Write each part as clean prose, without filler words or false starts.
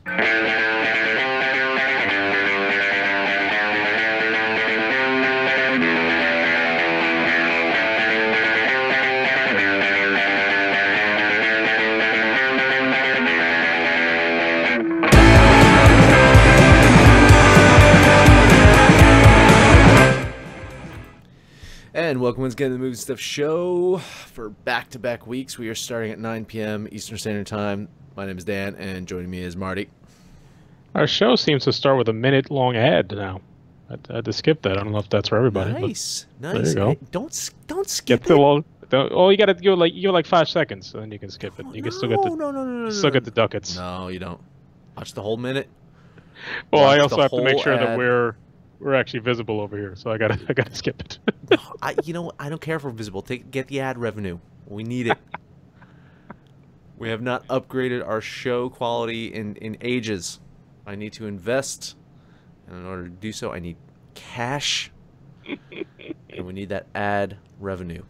And welcome once again to the Movie Stuff Show. For back-to-back weeks, we are starting at 9 p.m. Eastern Standard Time. My name is Dan, and joining me is Marty. Our show seems to start with a minute-long ad now. I had to skip that. I don't know if that's for everybody. Nice, nice. There you go. Hey, don't skip it. Oh, you got to go like 5 seconds, and then you can skip it. You can still get the ducats. No, you don't. Watch the whole minute. Well, Watch I also have to make sure ad. that we're actually visible over here, so I gotta skip it. I don't care if we're visible. Get the ad revenue. We need it. We have not upgraded our show quality in ages. I need to invest, and in order to do so, I need cash, and we need that ad revenue.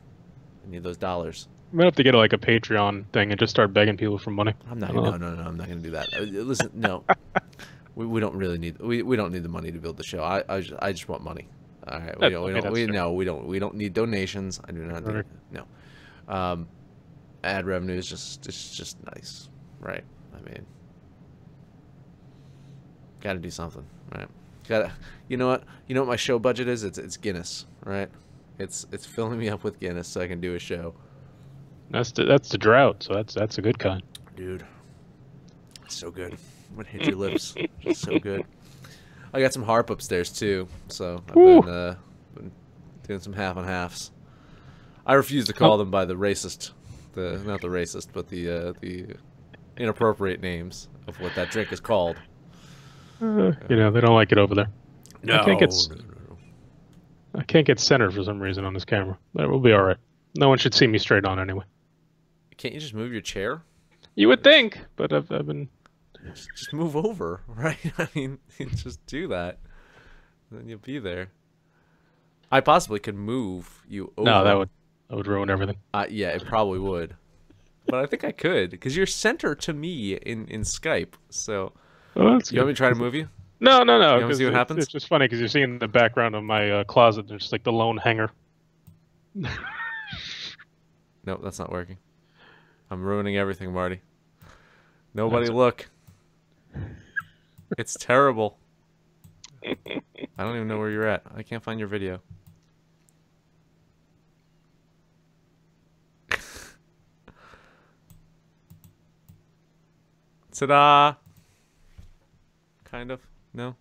I need those dollars. I'm gonna have to get like a Patreon thing and just start begging people for money. I'm not. No, I'm not gonna do that. Listen, no. We don't really need we don't need the money to build the show. I just want money. All right. We don't need donations. I do not need no. Ad revenue is just nice, right? I mean, got to do something, right? You know what my show budget is? It's Guinness, right? It's filling me up with Guinness so I can do a show. That's the drought, so that's a good kind. Dude, it's so good. I'm gonna hit your lips. It's so good. I got some harp upstairs too, so I've been doing some half and halves. I refuse to call them by the racist, not the racist, but the inappropriate names of what that drink is called. They don't like it over there. No, I can't get centered for some reason on this camera. But we'll be all right. No one should see me straight on anyway. Can't you just move your chair? You would think, but I've been. Just move over, right? I mean, just do that. Then you'll be there. I possibly could move you over. No, that would ruin everything. Yeah, it probably would. But I think I could, because you're center to me in Skype. So, you want me to try to move you? No. You want to see what happens? It's just funny because you're seeing the background of my closet. There's like the lone hanger. Nope, that's not working. I'm ruining everything, Marty. Nobody look. It's terrible. I don't even know where you're at. I can't find your video. Ta-da! Kind of. No?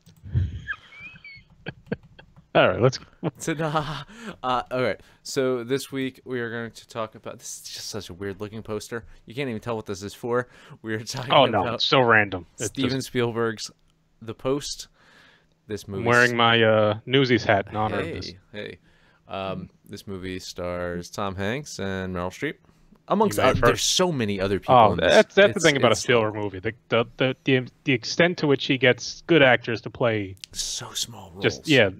All right, let's. Ta-da! All right. So this week we are going to talk about. This is just such a weird-looking poster. You can't even tell what this is for. We are talking about. It's so random. Steven Spielberg's The Post. This movie. I'm wearing my Newsies hat in honor of this. Hey. This movie stars Tom Hanks and Meryl Streep. Amongst there's so many other people. Oh, that's the thing about a Spielberg movie. The extent to which he gets good actors to play so small roles. Just yeah.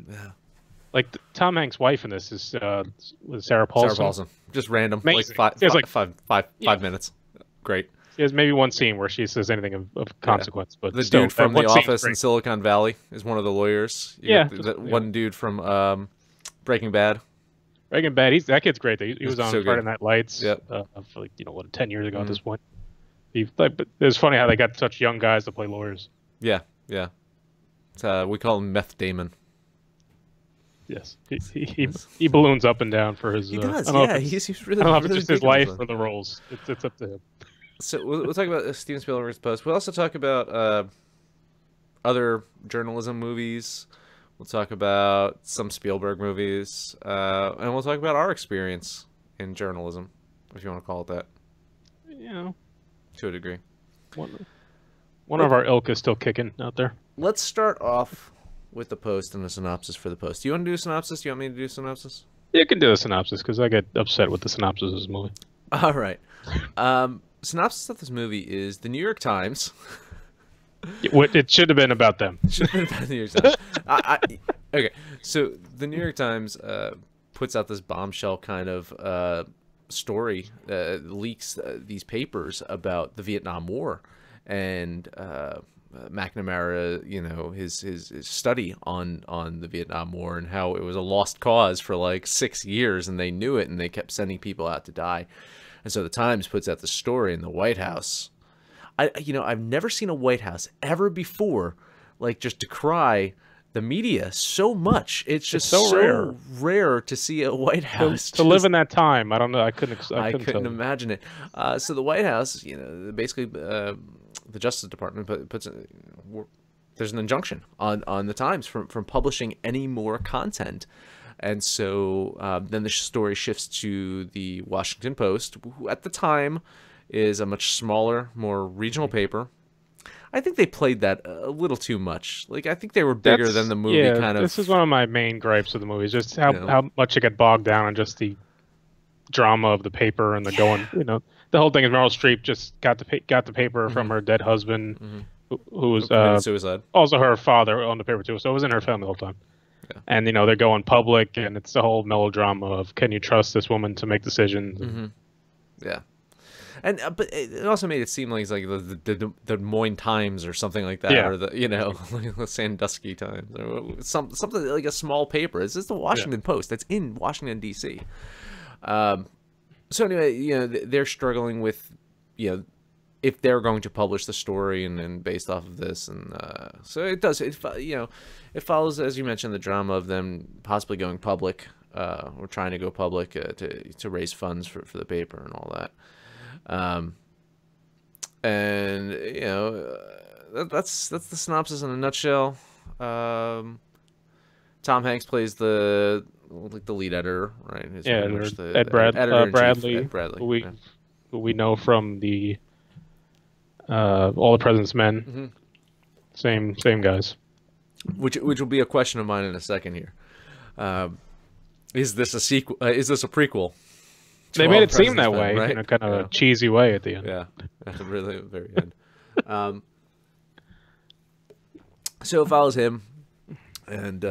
Like Tom Hanks' wife in this is was Sarah Paulson. Sarah Paulson, just random, amazing. like five minutes. Great. There's maybe one scene where she says anything of consequence, but the still, dude from The Office in Silicon Valley is one of the lawyers. One dude from Breaking Bad. Breaking Bad, that kid's great. He was on Friday Night Lights. Yep. For 10 years ago at this point. But it's funny how they got such young guys to play lawyers. Yeah. We call him Meth Damon. Yes, he balloons up and down for his. He does. He's really. I don't know if it's just his life or the roles. It's up to him. So we'll talk about Steven Spielberg's Post. We'll also talk about other journalism movies. We'll talk about some Spielberg movies, and we'll talk about our experience in journalism, if you want to call it that. To a degree. One of our ilk is still kicking out there. Let's start off with the Post and a synopsis for the Post. Do you want to do a synopsis? Do you want me to do a synopsis? You can do a synopsis, because I get upset with the synopsis of this movie. All right. Synopsis of this movie is the New York Times. It should have been about them. Should have been about the New York Times. Okay, so the New York Times puts out this bombshell kind of story, leaks these papers about the Vietnam War, and McNamara, his study on the Vietnam War and how it was a lost cause for like 6 years, and they knew it, and they kept sending people out to die. And so the Times puts out the story in the White House. I've never seen a White House ever before like just decry the media so much. It's just so rare to see a White House to live in that time. I don't know. I couldn't imagine it. So the White House, basically, the Justice Department puts there's an injunction on the Times from publishing any more content. And so then the story shifts to the Washington Post, who at the time is a much smaller, more regional paper. I think they played that a little too much. Like, I think they were bigger than the movie. This is one of my main gripes of the movie, just how much it got bogged down in just the drama of the paper and the going. The whole thing is Meryl Streep just got the paper from her dead husband, who was suicide. Also, her father owned the paper too, so it was in her family the whole time. Yeah. And they're going public, and it's the whole melodrama of, can you trust this woman to make decisions? Yeah. And but it also made it seem like it's like the Des Moines Times or something like that, or the Sandusky Times, or something like a small paper. This is the Washington Post that's in Washington D.C. So anyway, they're struggling with if they're going to publish the story and based off of this, and so it follows, as you mentioned, the drama of them possibly going public, or trying to go public to raise funds for the paper and all that. And that's the synopsis in a nutshell. Tom Hanks plays the lead editor, right? Ed Bradley, who we know from the All the President's Men. Same guys. Which will be a question of mine in a second here. Is this a sequel? Is this a prequel? They made it seem that way, right? In a kind of a cheesy way at the end. Yeah, at the really very end. So it follows him and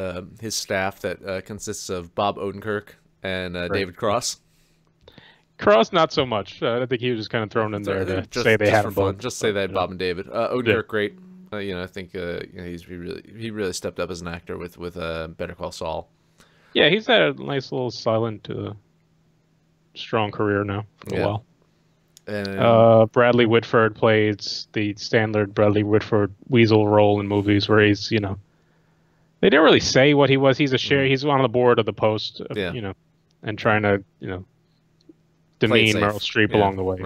his staff that consists of Bob Odenkirk and David Cross. Cross, not so much. I think he was just kind of thrown in there to say they had fun. Just say they had Bob and David. Odenkirk, great. I think he really stepped up as an actor with Better Call Saul. Yeah, he's had a nice little silent, strong career now for a while. And Bradley Whitford plays the standard Bradley Whitford weasel role in movies where he's, they didn't really say what he was. He's he's on the board of the Post, and trying to, demean Meryl Streep along the way,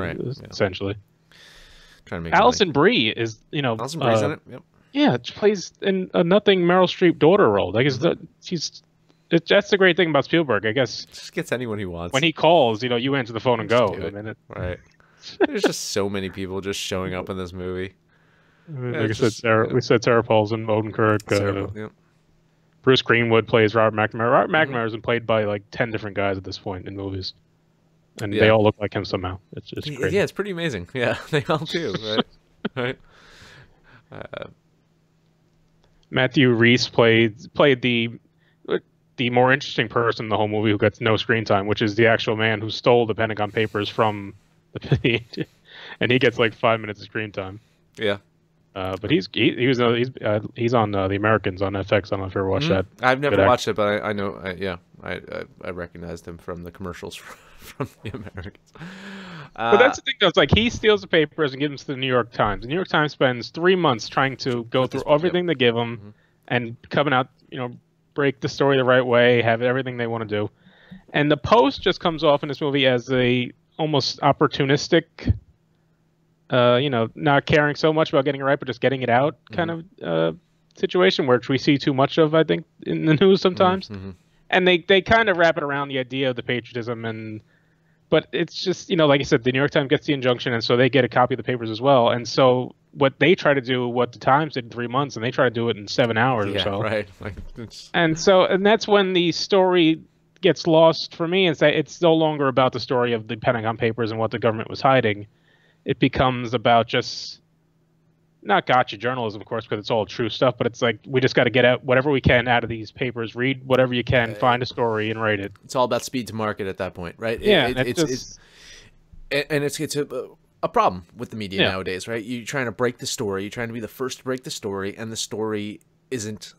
essentially. Trying to make Alison Brie is, Alison Brie's in it. Yep. Yeah, she plays in a nothing Meryl Streep daughter role. Like that's the great thing about Spielberg, I guess. Just gets anyone he wants. When he calls, you answer the phone and go. Right. There's just so many people just showing up in this movie. Like I said, we said Sarah Paulson, Odenkirk. Bruce Greenwood plays Robert McNamara. Robert McNamara has been played by like 10 different guys at this point in movies. And they all look like him somehow. It's crazy. Yeah, it's pretty amazing. Yeah, they all do, right? Matthew Rhys played the more interesting person in the whole movie who gets no screen time, which is the actual man who stole the Pentagon Papers from the and he gets like 5 minutes of screen time. Yeah. But he's on The Americans on FX. I don't know if you ever watched that. I've never watched it, but I know. I recognized him from the commercials from The Americans. But that's the thing, though. It's like he steals the papers and gives them to the New York Times. The New York Times spends 3 months trying to go through everything they give them and coming out, break the story the right way, have everything they want to do. And the Post just comes off in this movie as a almost opportunistic, not caring so much about getting it right, but just getting it out kind of situation, which we see too much of, I think, in the news sometimes. And they kind of wrap it around the idea of the patriotism, but it's just, like I said, the New York Times gets the injunction, and so they get a copy of the papers as well. And so what they try to do, what the Times did in 3 months, and they try to do it in 7 hours or so. Right. And that's when the story gets lost for me. It's no longer about the story of the Pentagon Papers and what the government was hiding. It becomes about just not gotcha journalism, of course, because it's all true stuff, but it's like we just got to get out whatever we can out of these papers, read whatever you can, find a story, and write it. It's all about speed to market at that point, right? Yeah, a problem with the media Yeah. nowadays, right? You're trying to break the story. You're trying to be the first to break the story, and the story isn't.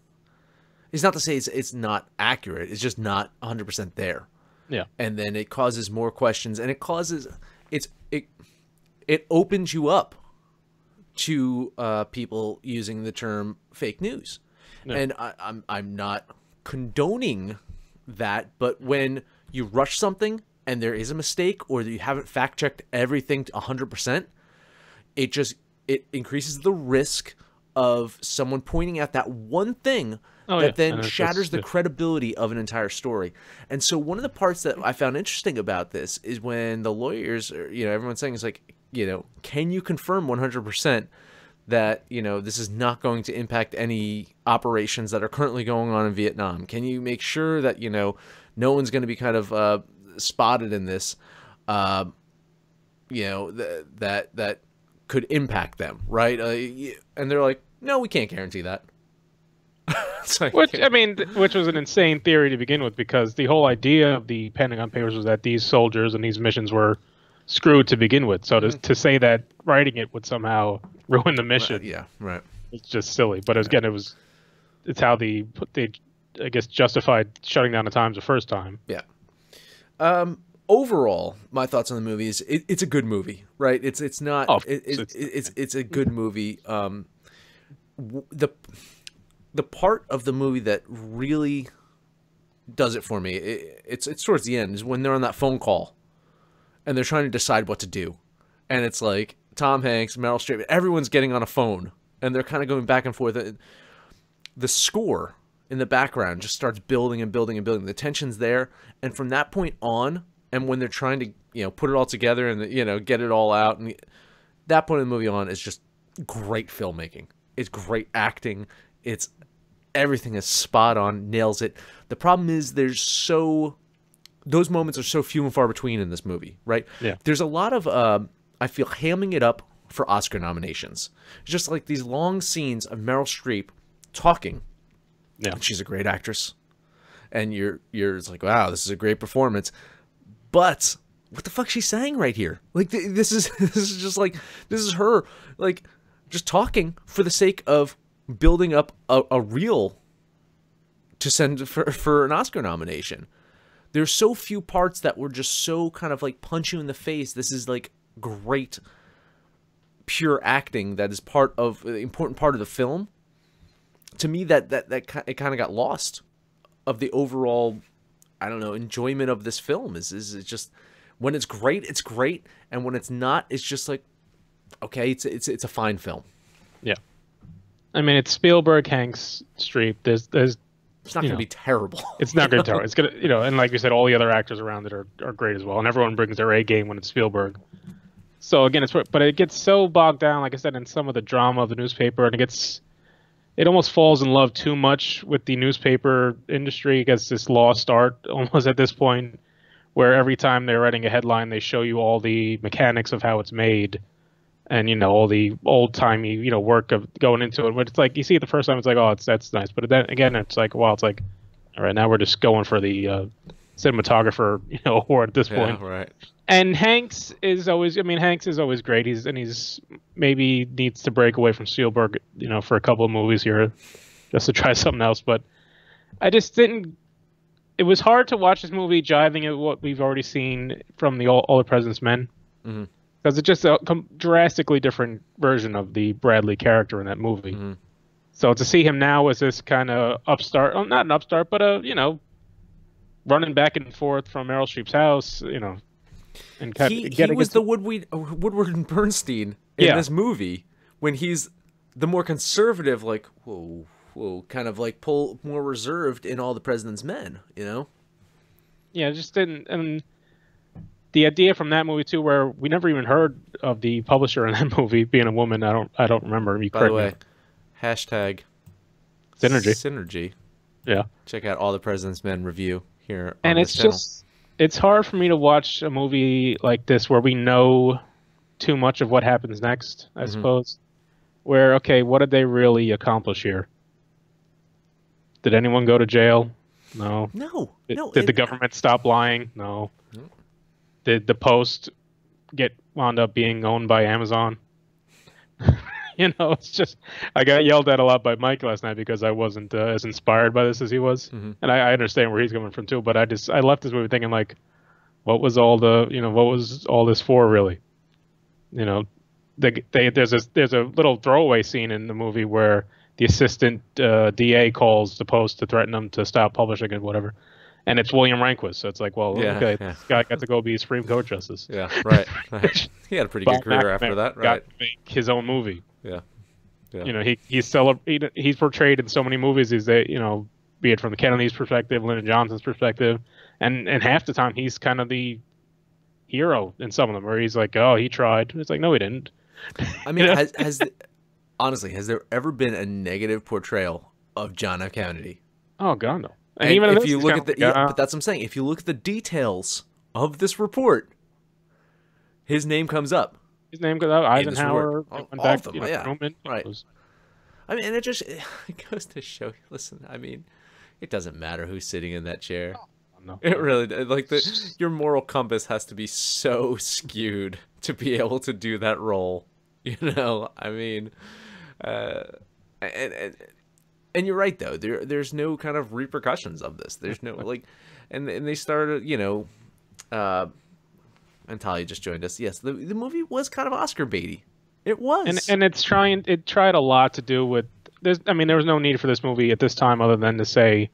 It's not to say it's not accurate. It's just not 100% there. Yeah. And then it causes more questions, and it opens you up to people using the term fake news. Yeah. And I'm not condoning that, but when you rush something and there is a mistake, or you haven't fact checked everything to 100%, it increases the risk of someone pointing out that one thing that then shatters the credibility of an entire story. And so one of the parts that I found interesting about this is when the lawyers, everyone's saying is like, can you confirm 100% that, this is not going to impact any operations that are currently going on in Vietnam? Can you make sure that, no one's going to be kind of spotted in this, that could impact them, right? And they're like, no, we can't guarantee that. Which was an insane theory to begin with, because the whole idea of the Pentagon Papers was that these soldiers and these missions were screwed to begin with. So to say that writing it would somehow ruin the mission, right. It's just silly. But again, it's how they I guess justified shutting down the Times the first time. Yeah. Overall, my thoughts on the movie is it's a good movie, right? It's not. It's a good movie. The part of the movie that really does it for me, it's towards the end, is when they're on that phone call and they're trying to decide what to do. And it's like Tom Hanks, Meryl Streep, everyone's getting on a phone and they're kind of going back and forth. The score in the background just starts building and building and building. The tension's there. And from that point on, and when they're trying to, put it all together and, get it all out, and that point of the movie on is just great filmmaking. It's great acting. Everything is spot on, nails it. The problem is those moments are so few and far between in this movie, right? Yeah. There's a lot of, I feel, hamming it up for Oscar nominations. It's just like these long scenes of Meryl Streep talking. Yeah. And she's a great actress. And it's like, wow, this is a great performance. But what the fuck she's saying right here? Like, this is just like, this is her, like, just talking for the sake of building up a reel to send for an Oscar nomination. There's so few parts that were just so kind of like punch you in the face. This is like great pure acting that is part of the important part of the film. To me, that it kind of got lost of the overall, I don't know, enjoyment of this film. Is just when it's great, and when it's not, it's just like, okay, it's a fine film. Yeah. I mean, it's Spielberg, Hanks, Streep. There's it's not going to be terrible. It's not going to be terrible. It's going to, and like you said, all the other actors around it are great as well. And everyone brings their A game when it's Spielberg. So again, but it gets so bogged down, like I said, in some of the drama of the newspaper, and it almost falls in love too much with the newspaper industry. It gets this lost art almost at this point, where every time they're writing a headline, they show you all the mechanics of how it's made. And, all the old-timey, work of going into it. But it's like, you see it the first time, it's like, oh, that's nice. But then again, it's like, well, it's like, all right, now we're just going for the cinematographer, award at this point. Yeah, right. And Hanks is always great. He's maybe needs to break away from Spielberg, for a couple of movies here just to try something else. But I just didn't, it was hard to watch this movie jiving at what we've already seen from the All the President's Men. Mm-hmm. Because it's just a drastically different version of the Bradley character in that movie. Mm-hmm. So to see him now as this kind of upstart, not an upstart, but running back and forth from Meryl Streep's house, and he was the Woodward and Bernstein in this movie when he's the more conservative, like whoa, kind of like more reserved in All the President's Men, Yeah, it just didn't. And the idea from that movie too, where we never even heard of the publisher in that movie being a woman. I don't remember. By the way, hashtag Synergy. Yeah. Check out All the President's Men review here. And it's channel. It's hard for me to watch a movie like this where we know too much of what happens next, I suppose. Where, okay, what did they really accomplish here? Did anyone go to jail? No. No. Did the government stop lying? No. Did the Post wound up being owned by Amazon. It's just, I got yelled at a lot by Mike last night because I wasn't as inspired by this as he was, and I understand where he's coming from too. But I left this movie thinking like, what was all this for really? There's a little throwaway scene in the movie where the assistant DA calls the Post to threaten them to stop publishing it, whatever. And it's William Rehnquist, so it's like, well, okay, this guy got to go be Supreme Court Justice. Yeah, right. He had a pretty good career after that, right? Got to make his own movie. Yeah. He's portrayed in so many movies these days, be it from the Kennedy's perspective, Lyndon Johnson's perspective, and half the time he's kind of the hero in some of them, where he's like, oh, he tried. It's like, no, he didn't. I mean, honestly, has there ever been a negative portrayal of John F. Kennedy? Oh God, no. And even if you look at but that's what I'm saying. If you look at the details of this report, his name comes up. His name goes out. Eisenhower, all of them, Truman, right? I mean, and it goes to show. Listen, I mean, it doesn't matter who's sitting in that chair. No. It really, like, your moral compass has to be so skewed to be able to do that role. I mean, and you're right though. There's no kind of repercussions of this. There's no like, and they started, and Talia just joined us. Yes, the movie was kind of Oscar baity. It was, and it tried a lot to do with. There was no need for this movie at this time other than to say,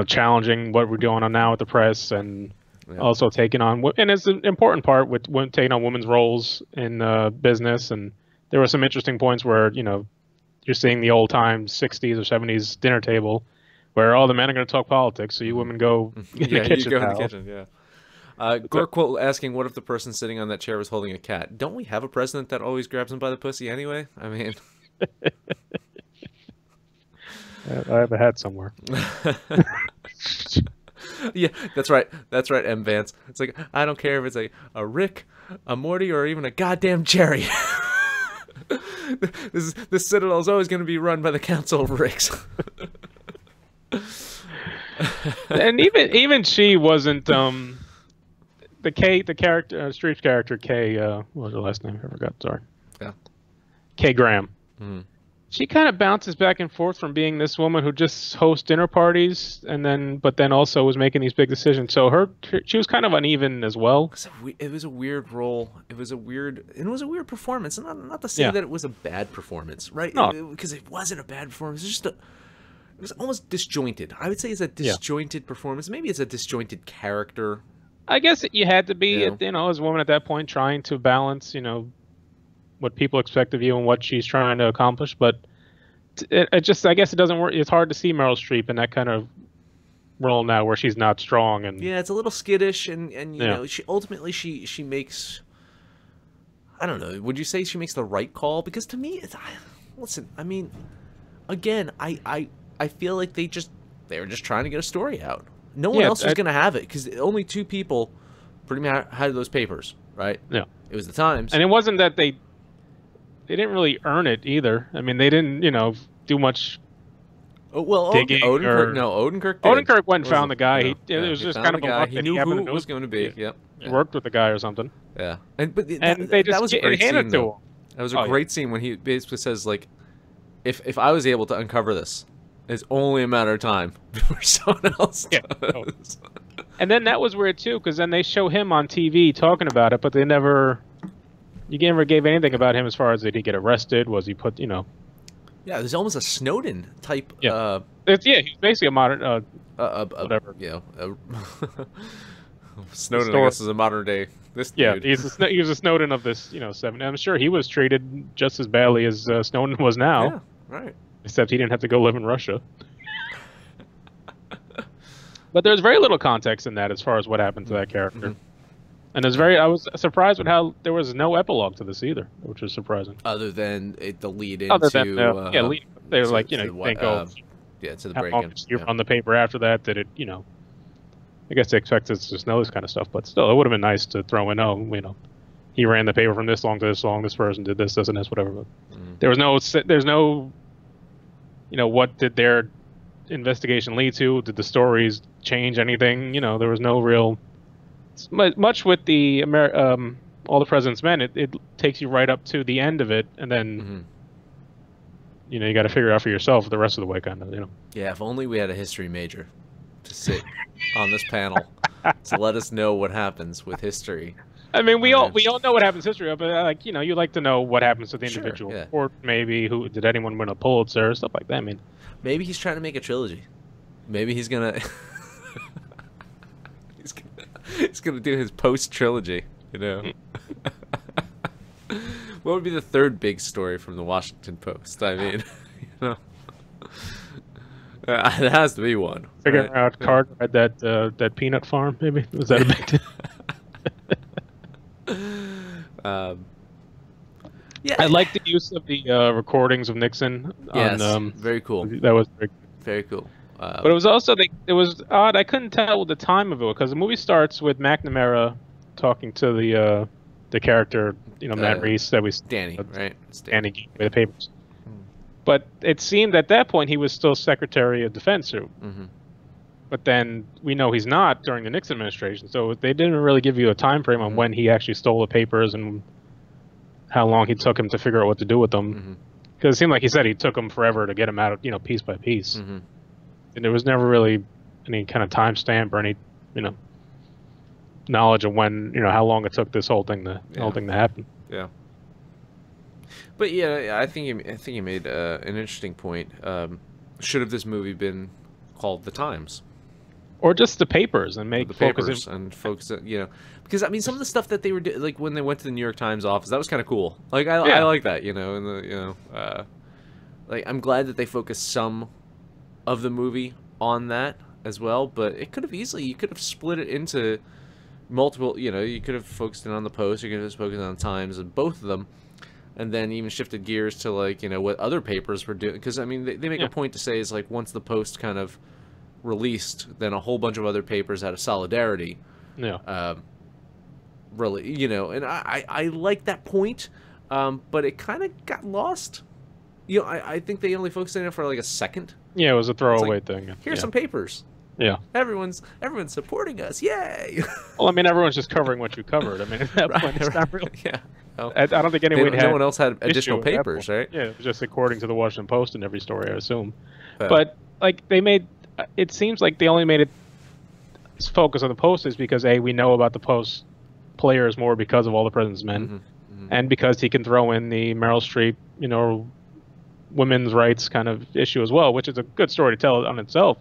challenging what we're doing on now with the press, and also taking on, and it's an important part with taking on women's roles in business. And there were some interesting points where you're seeing the old time 60s or 70s dinner table where all the men are going to talk politics, so you women go in the kitchen. You go in the kitchen, yeah. Gork asking, what if the person sitting on that chair was holding a cat? Don't we have a president that always grabs him by the pussy anyway? I mean... I have a hat somewhere. Yeah, that's right. That's right, M. Vance. It's like, I don't care if it's a Rick, a Morty, or even a goddamn Jerry. This Citadel is always going to be run by the Council of Ricks. And even she wasn't the character Streep's character Kay. What was her last name? I forgot. Sorry. Yeah. Kay Graham. Mm-hmm. She kind of bounces back and forth from being this woman who just hosts dinner parties but then also was making these big decisions. So she was kind of uneven as well. It was a weird role. It was a weird performance. Not to say that it was a bad performance, right? No. Because it wasn't a bad performance. It was almost disjointed. I would say it's a disjointed performance. Maybe it's a disjointed character. I guess you had to be, as a woman at that point, trying to balance, what people expect of you and what she's trying to accomplish. But I guess it doesn't work. It's hard to see Meryl Streep in that kind of role now where she's not strong. And yeah, it's a little skittish, and she ultimately she makes, I don't know, would you say she makes the right call? Because to me, listen, I mean, again, I feel like they were just trying to get a story out. No one else was going to have it, because only two people pretty much had those papers, right? Yeah. It was the Times. And it wasn't that they didn't really earn it either. I mean, they didn't, do much digging. Odenkirk went and found the guy. It was just kind of a luck he knew who it was going to be. Yep. He worked with the guy or something. Yeah. That was a great scene, though. That was a great scene when he basically says, like, if I was able to uncover this, it's only a matter of time before someone else does. And then that was weird, too, because then they show him on TV talking about it, but you never gave anything about him as far as did he get arrested? Was he put, Yeah, there's almost a Snowden type. Yeah, he's basically a modern, whatever. Snowden, I guess, is a modern day. This dude. Yeah, he was a Snowden of this, 70. I'm sure he was treated just as badly as Snowden was now. Yeah, right. Except he didn't have to go live in Russia. But there's very little context in that as far as what happened to that character. Mm-hmm. And I was surprised with how there was no epilogue to this either, which was surprising. Other than the lead into... they were like, to the break-in. You run the paper after that, that it, I guess they expect us to know this kind of stuff, but still, it would have been nice to throw in, he ran the paper from this long to this long, this person did this and this, whatever. But there's no, what did their investigation lead to? Did the stories change anything? There was no real much with the All the President's Men, it takes you right up to the end of it, and then you got to figure it out for yourself the rest of the way, kind of. Yeah, if only we had a history major to sit on this panel to let us know what happens with history. I mean, we all know what happens in history, but you like to know what happens to the individual, yeah. Or maybe did anyone win a Pulitzer, stuff like that. I mean, maybe he's trying to make a trilogy. Maybe he's gonna he's gonna do his post trilogy. What would be the third big story from the Washington Post? I mean, it has to be one. Figuring out Carter at that peanut farm, maybe? Was that a big deal? Yeah, I like the use of the recordings of Nixon. Yes, very cool. That was very cool. But it was also it was odd. I couldn't tell the time of it because the movie starts with McNamara talking to the character, Matt Reese, that was Danny, right? Danny gave away the papers. But it seemed at that point he was still Secretary of Defense. But then we know he's not during the Nixon administration, so they didn't really give you a time frame on when he actually stole the papers and how long he took him to figure out what to do with them. Because it seemed like he said he took them forever to get them out of, piece by piece. And there was never really any kind of time stamp or any, knowledge of when, how long it took this whole thing to happen. Yeah. But yeah, I think you made an interesting point. Should have this movie been called The Times? Or just the papers and focus, because I mean some of the stuff that they were like when they went to the New York Times office, that was kind of cool. Like I like that, and like I'm glad that they focused some of the movie on that as well. But it could have you could have split it into multiple. You could have focused in on the Post, you could have focused on Times, and both of them, and then even shifted gears to like what other papers were doing. Because I mean they make a point to say is like once the Post kind of released, then a whole bunch of other papers out of solidarity. Really, and I like that point, but it kind of got lost. I think they only focused on it for like a second. Yeah, it was a throwaway thing. Here's some papers. Yeah. Everyone's supporting us. Yay! Well, I mean, everyone's just covering what you covered. I mean, at that point, it's not really. Yeah. Well, I don't think anyone no one else had additional papers, right? Yeah, it was just according to the Washington Post in every story, I assume. But like they made, it seems like they only made it focus on the Post is because we know about the Post players more because of All the President's Men, and because he can throw in the Meryl Streep, women's rights kind of issue as well, which is a good story to tell on itself.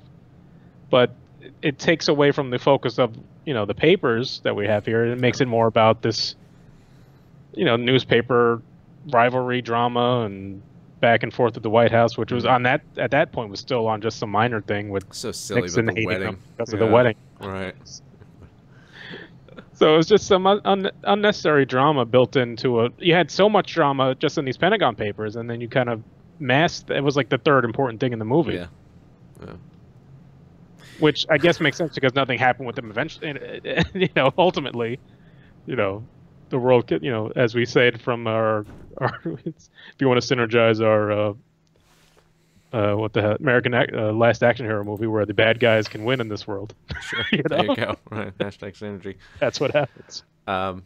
But it takes away from the focus of the papers that we have here, and it makes it more about this newspaper rivalry drama and back and forth at the White House, which was at that point was still on just some minor thing with so silly Nixon with the hating wedding him because of the wedding. Right. So it was just some unnecessary drama built into you had so much drama just in these Pentagon papers, and then you kind of masked. It was like the third important thing in the movie. Yeah. Which I guess makes sense because nothing happened with them eventually. Ultimately, the world, as we said from our if you want to synergize our what the hell, American Last Action Hero movie where the bad guys can win in this world. Sure. There you go. Right. Hashtag synergy. That's what happens. The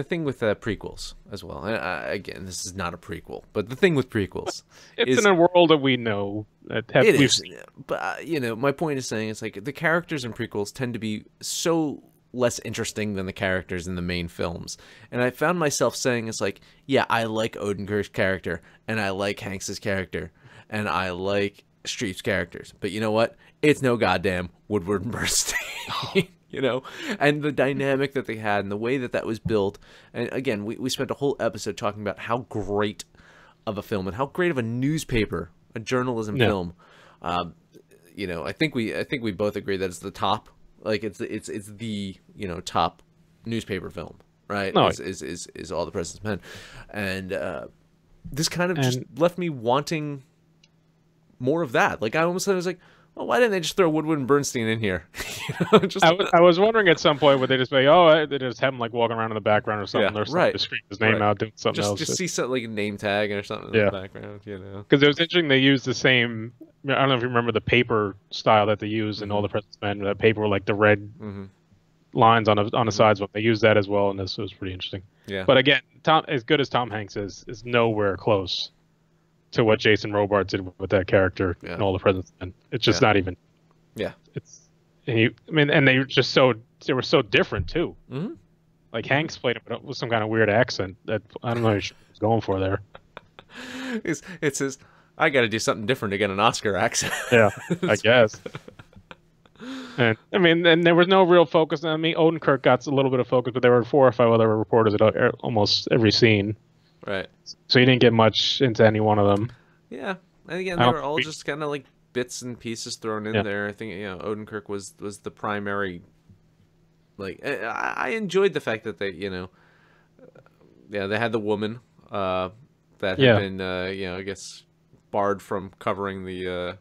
thing with prequels as well. Again, this is not a prequel, but the thing with prequels it's in a world that we know. We've seen. But my point is saying it's like the characters in prequels tend to be so less interesting than the characters in the main films. And I found myself saying it's like, yeah, I like Odenkirk's character, and I like Hanks's character, and I like Streep's characters. But you know what? It's no goddamn Woodward and Bernstein. And the dynamic that they had and the way that was built. And again, we spent a whole episode talking about how great of a film and how great of a newspaper, a journalism film. I think we both agree that it's the top. Like it's the top newspaper film, right? No, is All the President's Men, and this kind of just left me wanting more of that. Like I almost was like, well, why didn't they just throw Woodward and Bernstein in here? I was wondering at some point would they just say, they just have him like walking around in the background or something, or something to scream his name out, doing something else. Just see something like a name tag or something in the background, Because it was interesting they used the same I don't know if you remember the paper style that they used in All the President's Men. That paper with like the red lines on the sides. They used that as well, and this was pretty interesting. Yeah. But again, as good as Tom Hanks is nowhere close to what Jason Robards did with that character in All the President's Men. It's just not even. Yeah. And they were so different too. Mm-hmm. Like Hanks played it with some kind of weird accent that I don't know what he was going for there. It's his. I got to do something different to get an Oscar accent. Yeah, I guess. And and there was no real focus. I mean, Odenkirk got a little bit of focus, but there were 4 or 5 other reporters at almost every scene. Right. So you didn't get much into any one of them. Yeah, and again, they were all just kind of like bits and pieces thrown in there. I think Odenkirk was the primary. Like I enjoyed the fact that they they had the woman that had been I guess barred from covering the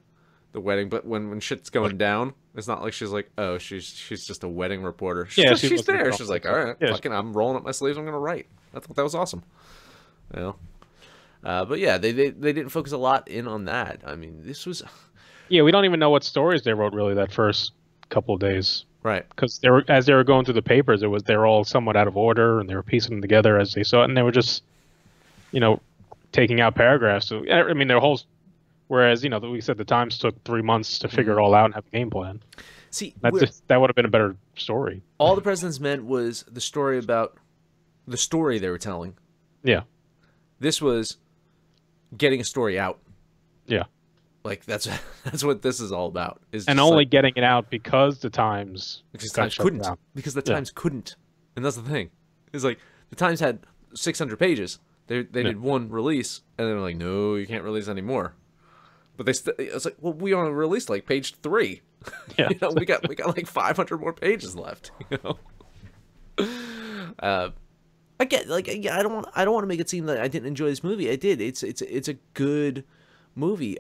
wedding, but when shit's going down, it's not like she's like, oh, she's just a wedding reporter. She's there. She's like, all right, fucking, I'm rolling up my sleeves. I'm gonna write. I thought that was awesome. But yeah, they didn't focus a lot in on that. I mean, this was. Yeah, we don't even know what stories they wrote really that first couple of days. Right. Because as they were going through the papers, they were all somewhat out of order, and they were piecing them together as they saw it, and they were just, taking out paragraphs. So I mean, their whole. Whereas we said the Times took 3 months to figure it all out and have a game plan. See, that would have been a better story. All the President's Men was the story about the story they were telling. Yeah. This was getting a story out. Yeah. Like that's what this is all about. And only getting it out because the Times couldn't. Because the Times couldn't. And that's the thing. It's like the Times had 600 pages. They did one release and they're like, no, you can't release anymore. But it's like, well, we only released like page 3. Yeah. We got like 500 more pages left. Again, I don't want to make it seem that I didn't enjoy this movie. I did. It's a good movie.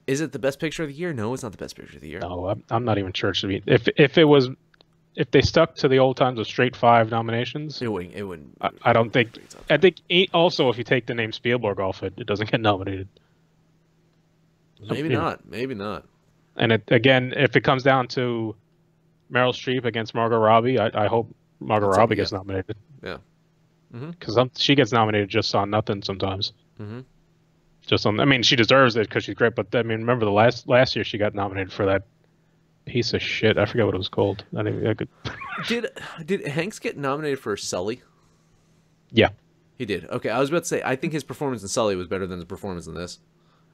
Is it the best picture of the year? No, it's not the best picture of the year. No, I'm not even sure it should be. If they stuck to the old times of straight 5 nominations, it wouldn't. I don't think. I think also if you take the name Spielberg off it, it doesn't get nominated. Maybe not. And again, if it comes down to Meryl Streep against Margot Robbie, I hope Margot Robbie gets nominated. Yeah. Because she gets nominated just on nothing sometimes. Mm-hmm. I mean, she deserves it because she's great. But I mean, remember the last year she got nominated for that piece of shit. I forget what it was called. I could. Did Hanks get nominated for Sully? Yeah, he did. Okay, I was about to say I think his performance in Sully was better than his performance in this.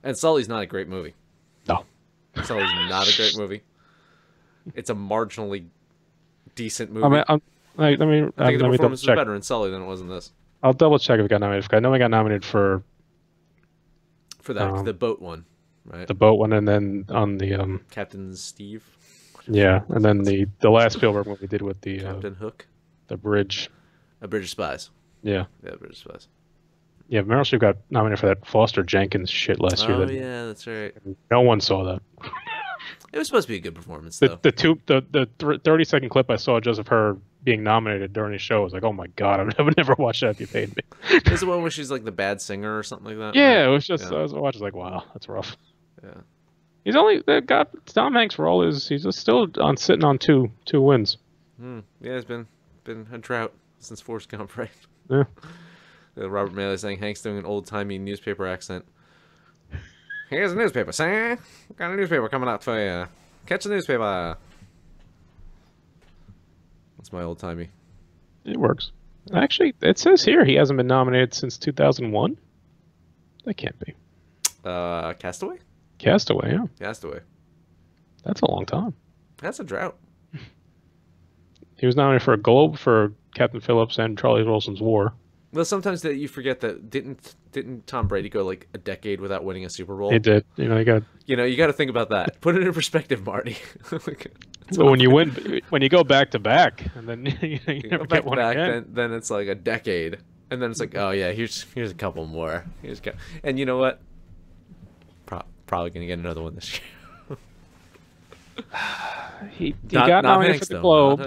And Sully's not a great movie. No, Sully's not a great movie. It's a marginally decent movie. I think the performance was better in Sully than it was in this. I'll double check if it got nominated. I know we got nominated for that the boat one, right? The boat one, and then on the Captain Steve. Yeah, and then the last Spielberg one we did with the Captain Hook, the bridge, A Bridge of Spies. Yeah, Bridge of Spies. Yeah, Meryl Streep got nominated for that Foster Jenkins shit last year. Oh yeah, that's right. No one saw that. It was supposed to be a good performance, though. The 30-second clip I saw just of her being nominated during the show, I was like, oh my god, I've never watched that if you paid me. Is the one where she's like the bad singer or something like that? Yeah, it was just I was watching like, wow, that's rough. Yeah. He's only got Tom Hanks' role is he's still sitting on two wins. Yeah, it's been a drought since Forrest Gump, right? Yeah. Robert Maley saying Hank's doing an old-timey newspaper accent. Here's a newspaper, sir. Got a newspaper coming out for you. Catch the newspaper. That's my old-timey. It works. Actually, it says here he hasn't been nominated since 2001. That can't be. Castaway? Castaway, yeah. Castaway. That's a long time. That's a drought. He was nominated for a Globe for Captain Phillips and Charlie Wilson's War. Well, sometimes that you forget that didn't Tom Brady go like a decade without winning a Super Bowl? He did. You got to think about that. Put it in perspective, Marty. So when you go back to back, and then you never get one again. Then it's like a decade, and then it's like, oh yeah, here's a couple more. And you know what? Probably gonna get another one this year. he got nominated for the Globe,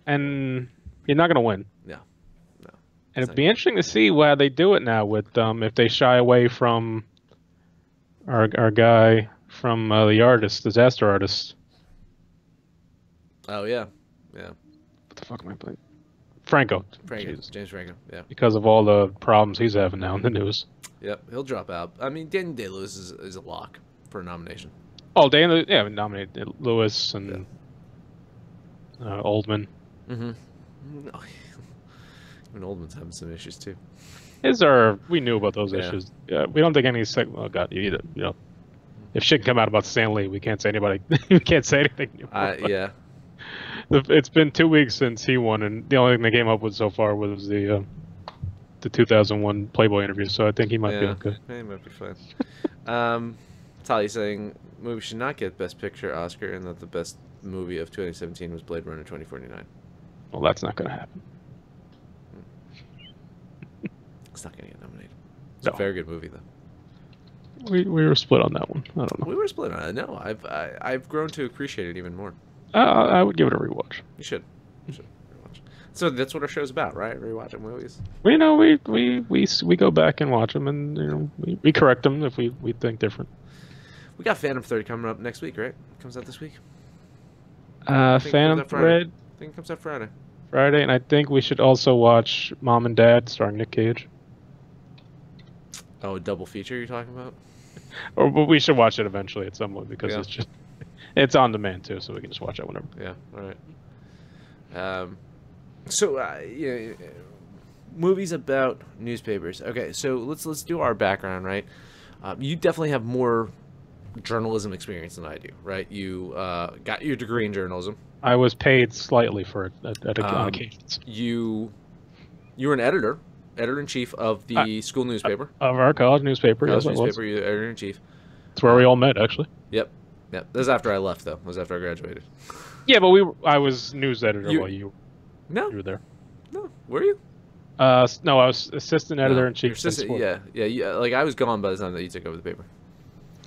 and he's not gonna win. Yeah. And it'd be interesting to see why they do it now with if they shy away from our guy from the artist, Disaster Artist. Oh yeah, yeah. What the fuck am I playing? Franco. James Franco. Yeah. Because of all the problems he's having now in the news. Yep, he'll drop out. I mean, Daniel Day-Lewis is a lock for a nomination. Oh, Daniel, yeah, nominated Lewis and Oldman. Mm-hmm. Even Oldman's having some issues too. We knew about those issues. We don't think any. Oh God, you know, if shit can come out about Stan Lee, we can't say we can't say anything anymore. Yeah. It's been 2 weeks since he won, and the only thing they came up with so far was the 2001 Playboy interview. So I think he might be okay. He might be fine. Tali saying movie should not get Best Picture Oscar, and that the best movie of 2017 was Blade Runner 2049. Well, that's not going to happen. It's not going to get nominated. It's a very good movie, though. We were split on that one. I don't know. We were split on it. No, I've grown to appreciate it even more. I would give it a rewatch. You should rewatch. So that's what our show's about, right? Rewatching movies. We go back and watch them, and we correct them if we think different. We got Phantom Thread coming up next week, right? Comes out this week. Phantom Thread. I think it comes out Friday. Friday, and I think we should also watch Mom and Dad, starring Nick Cage. Oh, a double feature you're talking about? But we should watch it eventually at some point because it's on demand too, so we can just watch it whenever. Yeah, all right. Movies about newspapers. Okay, so let's do our background, right? You definitely have more journalism experience than I do, right? You got your degree in journalism. I was paid slightly for it on occasions. You were an editor-in-chief of the school newspaper. Of our college newspaper. College newspaper, you're the editor-in-chief. That's where we all met, actually. Yep. That was after I left, though. It was after I graduated. Yeah, but I was news editor while you were there. No, were you? No, I was assistant editor-in-chief. Yeah. Like, I was gone by the time that you took over the paper.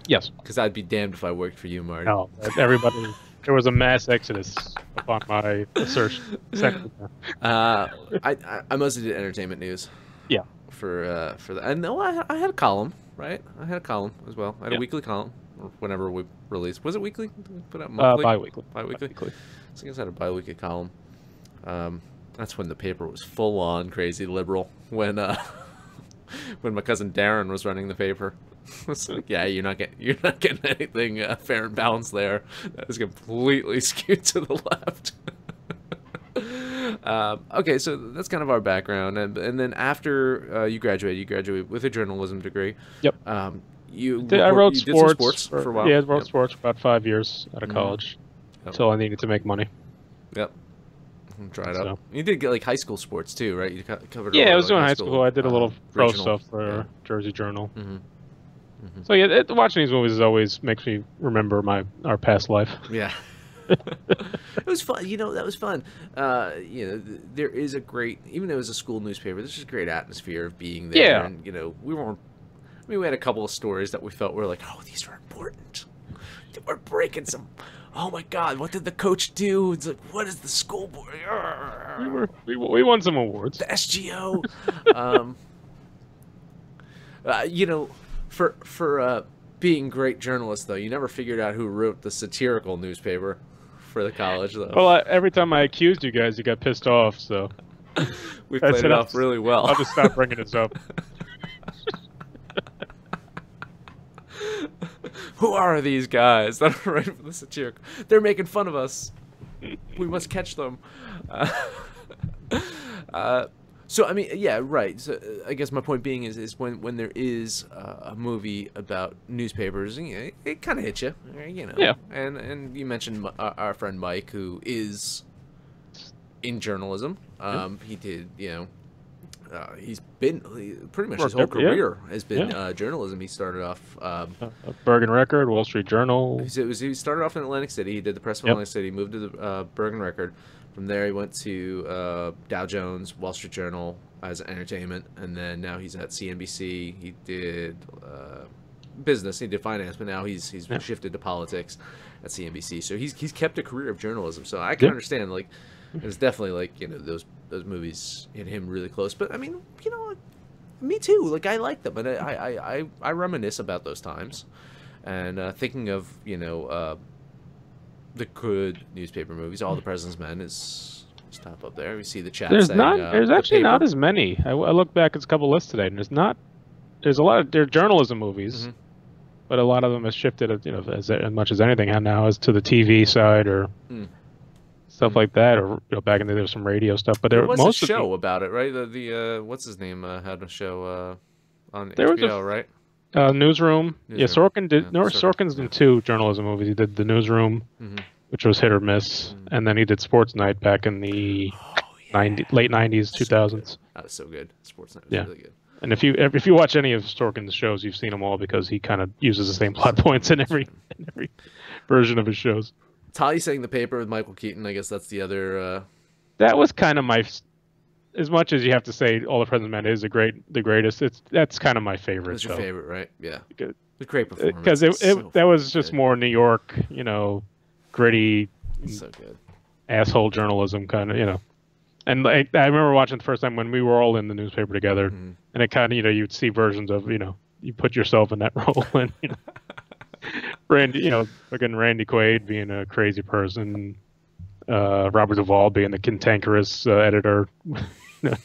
Yes. Because I'd be damned if I worked for you, Marty. No, everybody... There was a mass exodus upon my assertion. I mostly did entertainment news. Yeah. For that, and no, I had a column, right? I had a column as well. I had a weekly column, or whenever we released. Was it weekly? Put out monthly. Bi-weekly. Bi-weekly. So I guess I had a bi-weekly column. That's when the paper was full on crazy liberal. When my cousin Darren was running the paper. It's like, yeah, you're not getting anything fair and balanced there. That is completely skewed to the left. Okay, so that's kind of our background, and then after you graduate with a journalism degree. Yep. I wrote sports for a while. Yeah, I wrote sports for about 5 years out of college, until I needed to make money. Yep. Try it out. You did get like high school sports too, right? You covered. Yeah, I was doing high school. I did a little pro stuff for Jersey Journal. Mm-hmm. Mm-hmm. So yeah, watching these movies always makes me remember our past life. Yeah. It was fun. That was fun. There is a great, even though it was a school newspaper, there's just a great atmosphere of being there. Yeah. And, we had a couple of stories that we felt were like, oh, these are important. We're breaking some. Oh my God, what did the coach do? It's like, what is the school board? We won some awards. The SGO. For being great journalists, though, you never figured out who wrote the satirical newspaper for the college, though. Well, every time I accused you guys, you got pissed off, so... We played it off really well. I'll just stop bringing this up. Who are these guys that are writing for the satirical? They're making fun of us. We must catch them. So, I mean, yeah, right. So, I guess my point being is when there is a movie about newspapers, it kind of hits you, Yeah. And you mentioned our friend Mike, who is in journalism. He did, he's been pretty much his whole career has been journalism. He started off Bergen Record, Wall Street Journal. He started off in Atlantic City. He did the Press of Atlantic City, moved to the Bergen Record. From there, he went to Dow Jones, Wall Street Journal as entertainment, and then now he's at CNBC. He did business, he did finance, but now he's shifted to politics at CNBC. So he's kept a career of journalism. So I can understand, like, it's definitely like those movies hit him really close. But I mean, me too. Like, I like them, and I reminisce about those times. And thinking of, the good newspaper movies, All the President's Men is top up there. We see the chat There's saying, not. There's actually not as many. I looked back at a couple lists today, and there's a lot of journalism movies, but a lot of them have shifted, as much as anything now as to the TV side or stuff like that, or back in the day there was some radio stuff. But there was a show about it, right? The what's his name had a show on HBO, right? Newsroom. Yeah, Sorkin did. Sorkin's done 2 journalism movies. He did The Newsroom, which was hit or miss, and then he did Sports Night back in the late 90s, 2000s. That was so good. Sports Night was really good. And if you watch any of Sorkin's shows, you've seen them all because he kind of uses the same plot points in every version of his shows. Tali saying The Paper with Michael Keaton. I guess that's the other. That was kind of my. As much as you have to say All the President's Men is the greatest, that's kind of my favorite. That's your favorite, right? Yeah. Good. The great performance. Because that was just more New York, gritty, so good, asshole journalism kind of, And I remember watching the first time when we were all in the newspaper together, and it kind of, you'd see versions of, you put yourself in that role, and Randy, fucking Randy Quaid being a crazy person, Robert Duvall being the cantankerous editor, and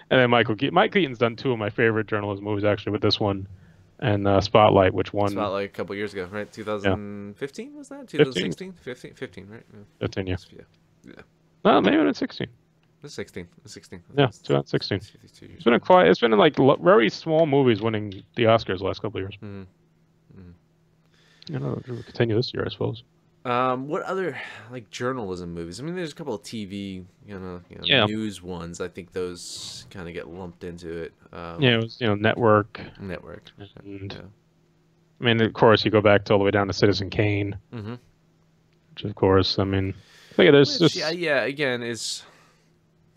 then Mike Keaton's done 2 of my favorite journalism movies actually, with this one and Spotlight, which won Spotlight a couple years ago, right? 2015 was that? 2016? 15, right? Yeah. 15, yeah. Yeah. No, maybe it's 16. It's 16. It's 16. Yeah, 2016. It's been in like very small movies winning the Oscars the last couple of years. It'll continue this year, I suppose. What other journalism movies? I mean, there's a couple of TV, news ones. I think those kind of get lumped into it. It was Network. And, I mean, of course, you go back all the way down to Citizen Kane, which, of course, I mean, there's just again is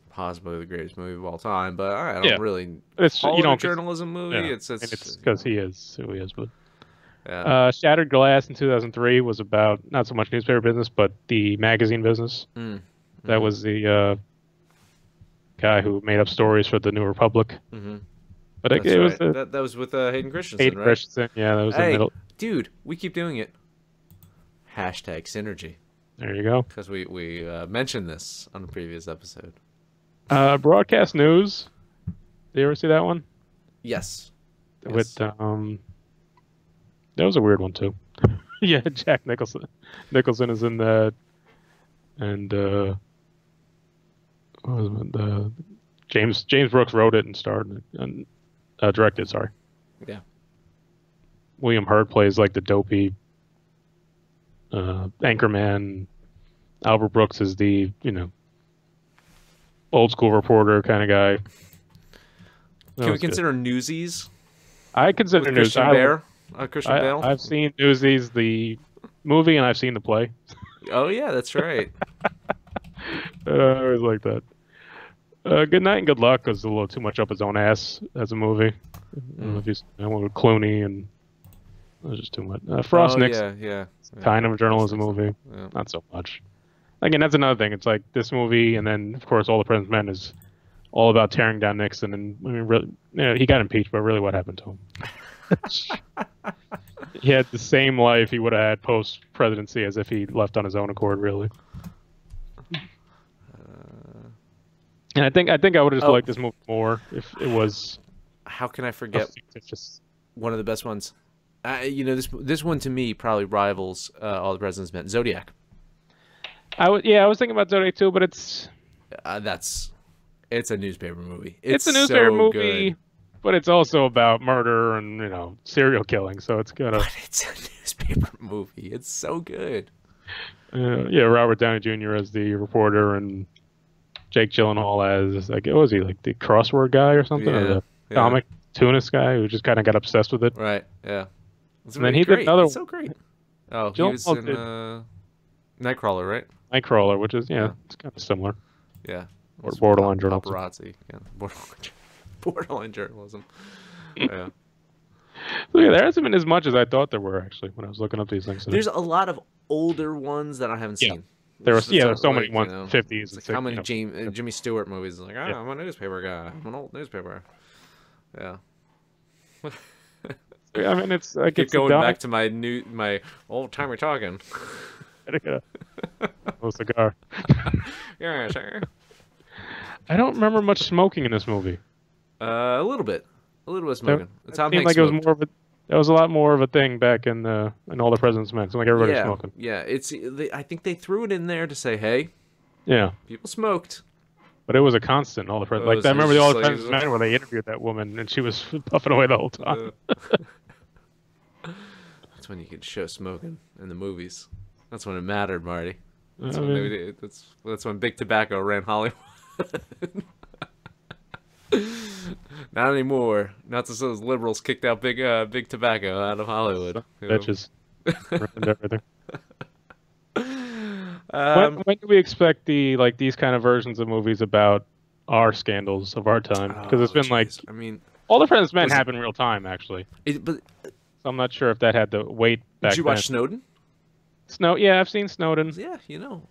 possibly the greatest movie of all time, but I don't really call it a journalism movie. Yeah. It's because he is who he is, but. Yeah. Shattered Glass in 2003 was about not so much newspaper business, but the magazine business. That was the guy who made up stories for the New Republic. But it was that was with Hayden Christensen, Hayden Christensen, yeah, that was the middle. Dude, we keep doing it. Hashtag synergy. There you go. Because we mentioned this on the previous episode. Broadcast News. Did you ever see that one? Yes. With that was a weird one too. Yeah, Jack Nicholson. Nicholson is in that, and James Brooks wrote it and starred and directed. Sorry. Yeah. William Hurt plays like the dopey anchorman. Albert Brooks is the old school reporter kind of guy. Can we consider Newsies? I consider Newsies. Christian Bale? I've seen Newsies, the movie, and I've seen the play. Oh, yeah, that's right. I always like that. Good Night and Good Luck was a little too much up his own ass as a movie. I don't know if you went with Clooney, and it was just too much. Frost Nixon, kind of a journalism movie. Yeah. Not so much. Again, that's another thing. It's like this movie, and then, of course, All the President's Men is all about tearing down Nixon. And I mean, really, he got impeached, but really what happened to him? He had the same life he would have had post-presidency as if he left on his own accord, really. And I think I would have just liked this movie more if it was. How can I forget one of the best ones? This one to me probably rivals All the President's Men. Zodiac. I was thinking about Zodiac too, but it's it's a newspaper movie. It's a newspaper movie. Good. But it's also about murder and, serial killing, so it's kind of... But it's a newspaper movie. It's so good. Robert Downey Jr. as the reporter and Jake Gyllenhaal as, what was he, the crossword guy or something? Yeah, or the comic Tunis guy who just kind of got obsessed with it. Right, yeah. And then he did another... It's so great. Oh, he was in Nightcrawler, right? Nightcrawler, which is, it's kind of similar. Yeah. Or borderline journalism. Paparazzi. Yeah, borderline journalism. Yeah. There hasn't been as much as I thought there were, actually, when I was looking up these things. There's a lot of older ones that I haven't seen. There's so many ones, 50s. Like how many Jimmy Stewart movies? Like, I'm a newspaper guy. I'm an old newspaper. Yeah. I mean, it's like Keep it's going done. back to my old timer talking. Oh, cigar. Yeah, sure. I don't remember much smoking in this movie. A little bit smoking. It Tom seemed Hanks like it was smoked. more of a. That was a lot more of a thing back in All the President's Men. So like everybody was Yeah, smoking. yeah. I think they threw it in there to say, hey, Yeah, people smoked. but it was a constant. All the Presidents. Like I It was remember the just All the like, President's Men where they interviewed that woman and she was puffing away the whole time. that's when you could show smoking in the movies. That's when it mattered, Marty. That's I when mean, they did. That's when Big Tobacco ran Hollywood. Not anymore. Not since those liberals kicked out Big Tobacco out of Hollywood. bitches ruined everything. Um, When do we expect these kind of versions of movies about our scandals of our time? Because it's been like I mean, All the President's Men listen, happened in real time, actually. but So I'm not sure if that had the weight back did you then. watch Snowden? Yeah, I've seen Snowden, Yeah, you know.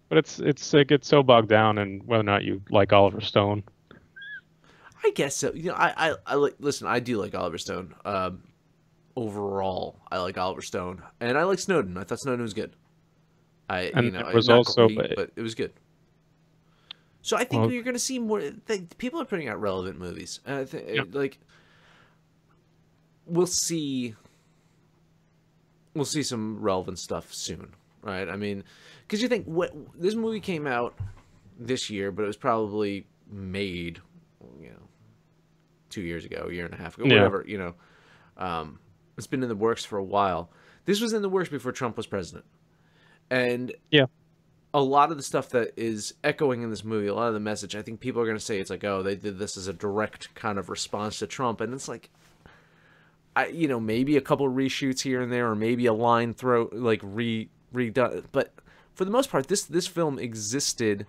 but it gets so bogged down in whether or not you like Oliver Stone. I guess so. You know, I like. Listen, I do like Oliver Stone. Overall, I like Oliver Stone, and I like Snowden. I thought Snowden was good. And there was not also, great, but it was good. So I think you're going to see more. People are putting out relevant movies. Like we'll see some relevant stuff soon, right? I mean, because you think this movie came out this year, but it was probably made, 2 years ago, a year and a half ago, whatever. It's been in the works for a while. This was in the works before Trump was president, and a lot of the stuff that is echoing in this movie, a lot of the message, I think people are going to say it's like, oh, they did this as a direct kind of response to Trump, and it's like, maybe a couple of reshoots here and there, or maybe a line redone, but for the most part, this film existed.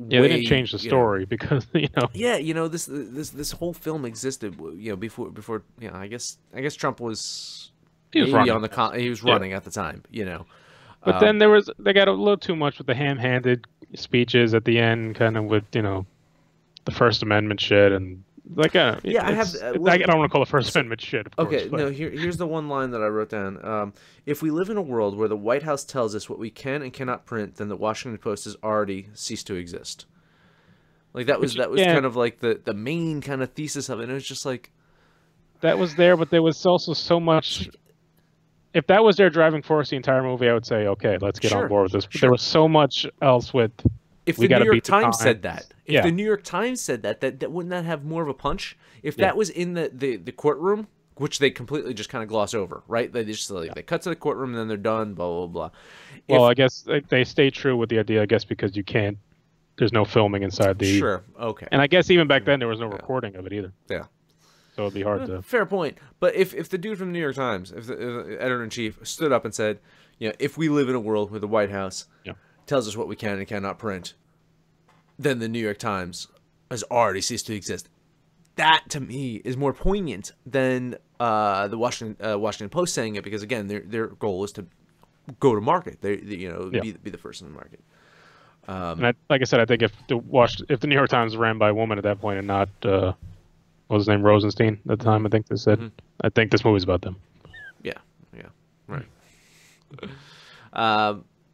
They didn't change the story because Yeah, this whole film existed. Before I guess Trump was running. He was running at the time. But then they got a little too much with the ham-handed speeches at the end, kind of with the First Amendment shit and I don't want to call it First Amendment shit. Of course, okay, no. Here's the one line that I wrote down. If we live in a world where the White House tells us what we can and cannot print, then the Washington Post has already ceased to exist. Like that was kind of like the main kind of thesis of it. And it was just like that was there, but there was also so much. If that was their driving force the entire movie, I would say, okay, let's get on board with this. But there was so much else with. If the New York Times said that, the New York Times said that wouldn't that have more of a punch? If that was in the courtroom, which they completely just kind of gloss over, right? They just they cut to the courtroom and then they're done, blah blah blah. Well, I guess they stay true with the idea, I guess, because you can't. There's no filming inside the. Sure. Okay. And I guess even back then there was no recording of it either. Yeah. So it'd be hard to. Fair point. But if the dude from the New York Times, if the editor in chief stood up and said, if we live in a world where the White House tells us what we can and cannot print, then the New York Times has already ceased to exist. That to me is more poignant than the Washington Post saying it, because again, their goal is to go to market. Be the first in the market. And like I said, I think if the New York Times ran by a woman at that point and not what was his name, Rosenstein at the time, I think they said. Mm-hmm. I think this movie's about them. Yeah, right.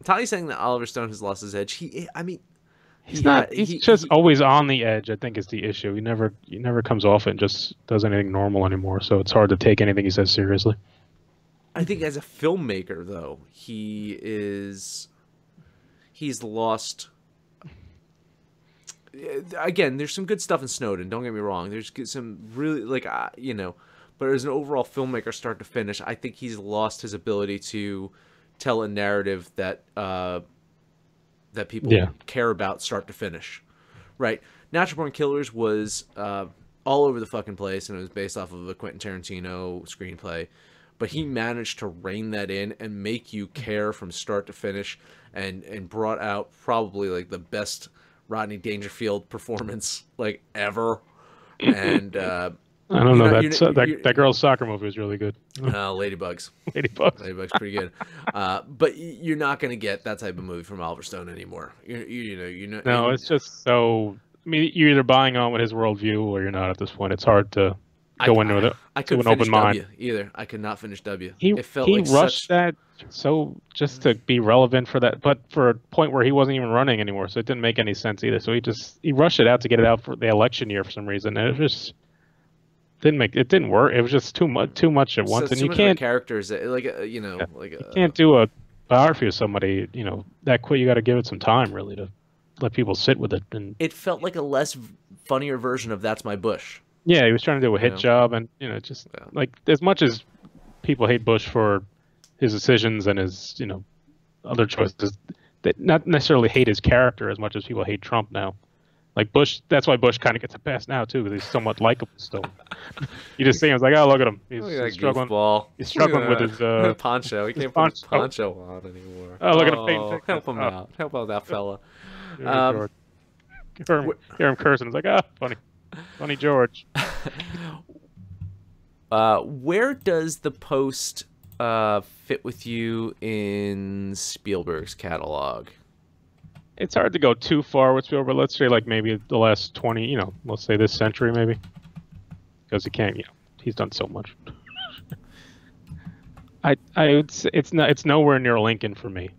Tali's saying that Oliver Stone has lost his edge. He's not. He's just always on the edge, I think, is the issue. He never comes off it and just does anything normal anymore. So it's hard to take anything he says seriously. I think as a filmmaker, though, he's lost. Again, there's some good stuff in Snowden. Don't get me wrong. There's some really but as an overall filmmaker, start to finish, I think he's lost his ability to tell a narrative that people care about start to finish, right? Natural Born Killers was all over the fucking place, and it was based off of a Quentin Tarantino screenplay, but he managed to rein that in and make you care from start to finish, and brought out probably like the best Rodney Dangerfield performance like ever. And I don't know, that girl's soccer movie was really good. Ladybugs. Ladybugs pretty good. But you're not going to get that type of movie from Oliver Stone anymore. No, it's just so. I mean, you're either buying on with his worldview or you're not at this point. It's hard to go into it I to couldn't an open finish mind. W either. I could not finish W. He It felt like rushed such. that so just to be relevant for that, but for a point where he wasn't even running anymore, so it didn't make any sense either. So he rushed it out to get it out for the election year for some reason, and it just didn't work. It was just too much at once, and Too you much can't characters. Like you can't do a biography of somebody that quick. You got to give it some time really to let people sit with it. And it felt like a less funnier version of That's My Bush. Yeah, he was trying to do a hit job, and just like as much as people hate Bush for his decisions and his other choices, that not necessarily hate his character as much as people hate Trump now. Like Bush, that's why Bush kind of gets a pass now too, because he's somewhat likable still. You just see him, it's like, oh, look at him, he's struggling. Goofball. He's struggling with his poncho. He can't put his poncho on anymore. Oh, look at him! Help him out! Help out that fella. Hear him cursing. It's like, funny George. Where does the Post fit with you in Spielberg's catalog? It's hard to go too far with Spielberg. Let's say like maybe the last 20, let's say this century maybe, because he can't, he's done so much. I would say it's nowhere near Lincoln for me.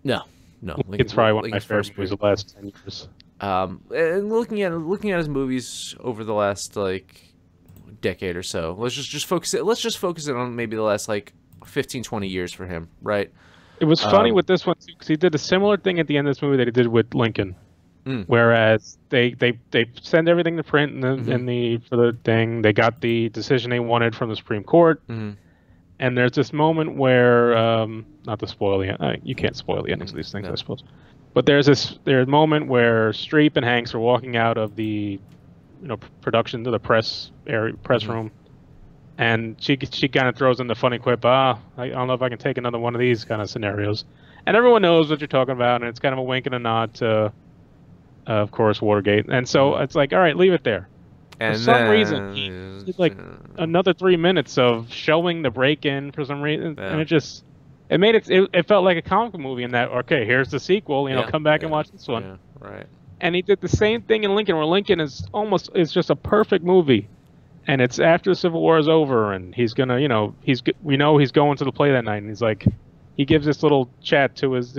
No. Lincoln's probably one of my favorite movies of the last 10 years. And looking at his movies over the last like decade or so, let's just focus it on maybe the last like 15-20 years for him, right? It was funny with this one too, because he did a similar thing at the end of this movie that he did with Lincoln. Whereas they send everything to print for the thing, they got the decision they wanted from the Supreme Court, and there's this moment where not to spoil the you can't spoil the endings of these things, I suppose, but there's a moment where Streep and Hanks are walking out of the production to the press room. And she kind of throws in the funny quip, I don't know if I can take another one of these kind of scenarios. And everyone knows what you're talking about, and it's kind of a wink and a nod to, of course, Watergate. And so it's like, all right, leave it there. And for some reason, he did like another 3 minutes of showing the break-in for some reason, and it felt like a comic movie in that, okay, here's the sequel, come back and watch this one. Yeah, right. And he did the same thing in Lincoln, where Lincoln is just a perfect movie. And it's after the Civil War is over, and he's gonna, he's going to the play that night, and he's like, he gives this little chat to his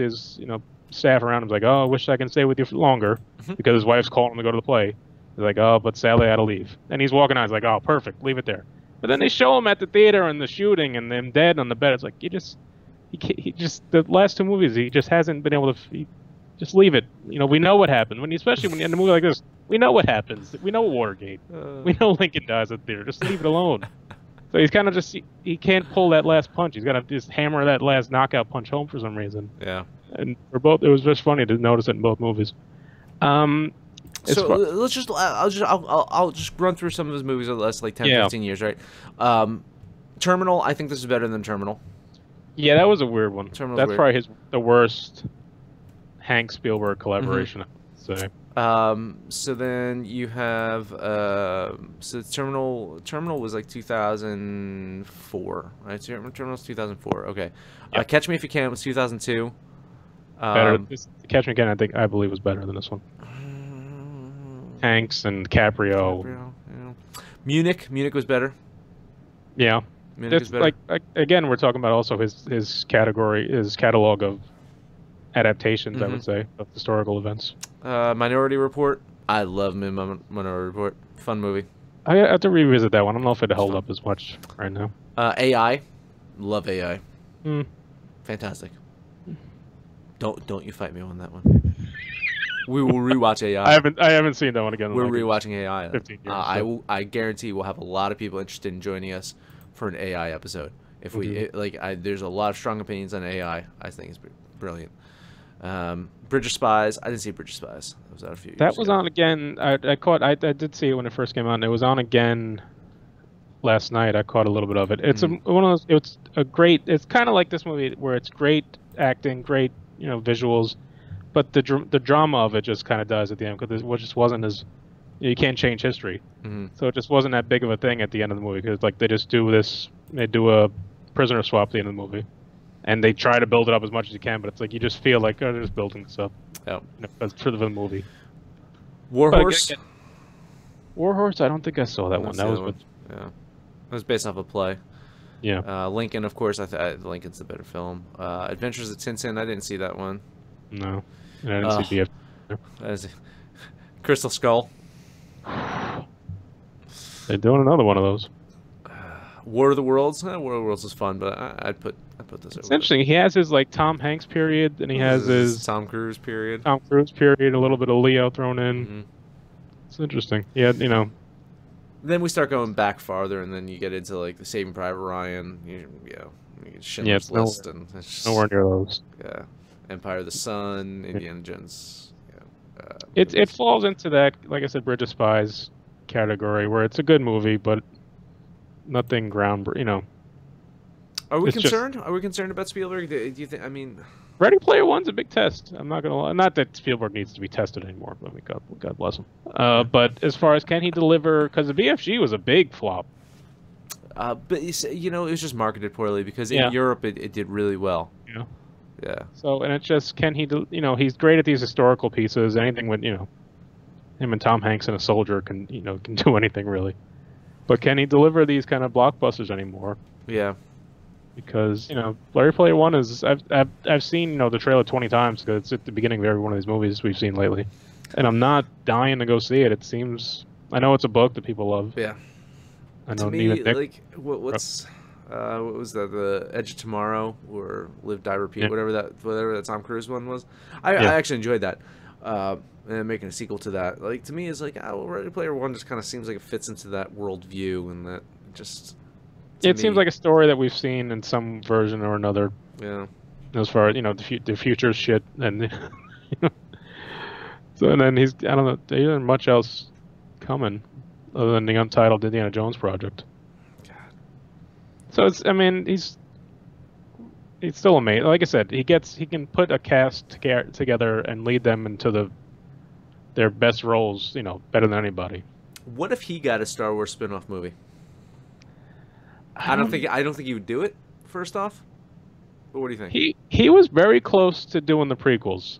staff around him. He's like, oh, I wish I can stay with you for longer, because his wife's calling him to go to the play. He's like, oh, but sadly I had to leave. And he's walking out. He's like, oh, perfect, leave it there. But then they show him at the theater and the shooting, and him dead on the bed. It's like he just the last two movies he just hasn't been able to. Just leave it. We know what happens especially when you're in a movie like this. We know what happens. We know Watergate. We know Lincoln dies at the theater. Just leave it alone. So he's kind of he can't pull that last punch. He's got to just hammer that last knockout punch home for some reason. Yeah. And for both, it was just funny to notice it in both movies. So I'll just run through some of his movies over the last like 10, 15 years, right? Terminal. I think this is better than Terminal. Yeah, that was a weird one. Terminal's That's weird. Probably the worst Hank Spielberg collaboration, I would say. So then you have so Terminal was like 2004, right? Terminal's 2004. Okay. Yep. Catch Me If You Can was 2002. Better. Catch Me Again, I believe was better than this one. Hanks and DiCaprio. Yeah. Munich was better. Yeah. Munich is better. Like again, we're talking about also his catalog of adaptations, I would say, of historical events. Minority Report. I love Minority Report. Fun movie. I have to revisit that one. I don't know if it held up as much right now. AI. Love AI. Fantastic. Don't you fight me on that one. We will rewatch AI. I haven't seen that one again. We're rewatching AI. 15 years. I guarantee we'll have a lot of people interested in joining us for an AI episode. If we there's a lot of strong opinions on AI. I think it's brilliant. Bridge of Spies. I didn't see Bridge of Spies. That was out a few years That was on again. I did see it when it first came out. And it was on again last night. I caught a little bit of it. It's one of those. It's a great. It's kind of like this movie where it's great acting, great visuals, but the drama of it just kind of dies at the end because it just wasn't as. You can't change history, so it just wasn't that big of a thing at the end of the movie because like they just do this. They do a prisoner swap at the end of the movie. And they try to build it up as much as you can, but it's like you just feel like they're just building this up. Yeah, for the movie. Warhorse. Warhorse. I don't think I saw that one. That was with Yeah, it was based off a play. Yeah. Lincoln, of course. Lincoln's the better film. Adventures of Tintin. I didn't see that one. No. And I didn't Uh, see BF. Crystal Skull. They're doing another one of those. War of the Worlds. War of the Worlds was fun, but I'd put this. It's interesting. He has his like Tom Hanks period, and he has his Tom Cruise period. Tom Cruise period. A little bit of Leo thrown in. Mm-hmm. It's interesting. Yeah, you know. Then we start going back farther, and then you get into like the Saving Private Ryan. You get Schindler's List, and it's just, nowhere near those. Yeah, Empire of the Sun, Indiana Jones. It falls into that, like I said, Bridge of Spies category, where it's a good movie, but nothing groundbreaking. You know. Are we concerned? Are we concerned about Spielberg? Do you think? I mean, Ready Player One's a big test. I'm not gonna lie. Not that Spielberg needs to be tested anymore. But I mean, God bless him. But as far as can he deliver? Because the BFG was a big flop. But you know, it was just marketed poorly because in Europe it did really well. Yeah. Yeah. So, and it's just, can he? You know, he's great at these historical pieces. Anything with, you know, him and Tom Hanks and a soldier can do anything really. But can he deliver these kind of blockbusters anymore? Yeah. Because, you know, Ready Player One is, I've seen, you know, the trailer 20 times because it's at the beginning of every one of these movies we've seen lately, and I'm not dying to go see it. It seems, I know it's a book that people love. Yeah. I know. To me, like, what was that? The Edge of Tomorrow or Live, Die, Repeat, whatever that Tom Cruise one was. I actually enjoyed that. And making a sequel to that, like, to me, is like, Ready Player One just kind of seems like it fits into that worldview, and that just. It seems like a story that we've seen in some version or another. Yeah. As far as, you know, the future shit, and so, and then I don't know, there isn't much else coming other than the untitled Indiana Jones project. God. So it's, I mean, he's still amazing. Like I said, he can put a cast together and lead them into their best roles, you know, better than anybody. What if he got a Star Wars spin-off movie? I don't think he would do it. First off, but what do you think? He was very close to doing the prequels,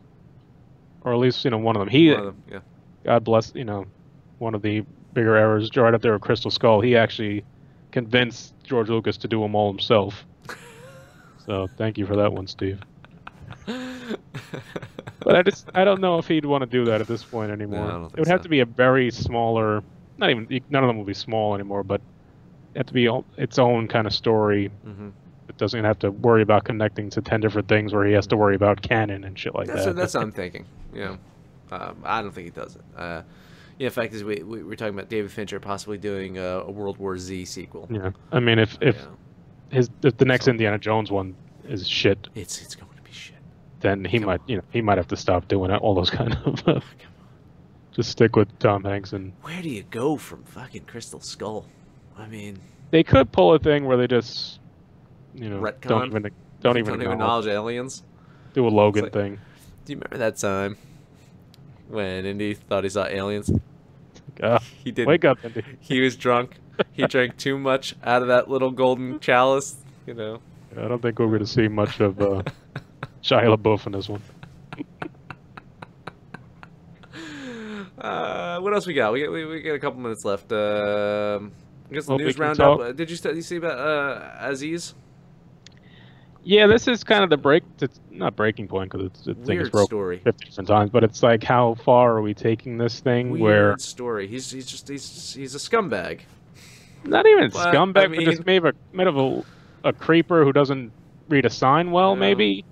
or at least, you know, one of them. One of them, yeah. God bless, you know, one of the bigger errors right up there with Crystal Skull. He actually convinced George Lucas to do them all himself. So thank you for that one, Steve. But I don't know if he'd want to do that at this point anymore. No, it would have to be a very smaller. None of them will be small anymore, but it have to be its own kind of story. Mm-hmm. It doesn't have to worry about connecting to 10 different things where he has to worry about canon and shit like that. That's what I'm thinking. You know, I don't think he does it. The fact is, we're talking about David Fincher possibly doing a World War Z sequel. Yeah, I mean, if the next Indiana Jones one is shit, it's going to be shit. Then he might have to stop doing all those kind of. Just stick with Tom Hanks and. Where do you go from fucking Crystal Skull? I mean, they could pull a thing where they just, you know, retcon? don't even acknowledge aliens. Do a Logan thing. Do you remember that time when Indy thought he saw aliens? He didn't. Wake up, Indy. He was drunk. He drank too much out of that little golden chalice. You know. I don't think we're going to see much of Shia LaBeouf in this one. What else we got? We got a couple minutes left. I guess the news roundup. Did you see about Aziz? Yeah, this is kind of the not breaking point because the thing is broken story 50 different times, but it's like, how far are we taking this thing? Weird story. He's a scumbag. Not even a scumbag, but just made of a creeper who doesn't read a sign well, maybe,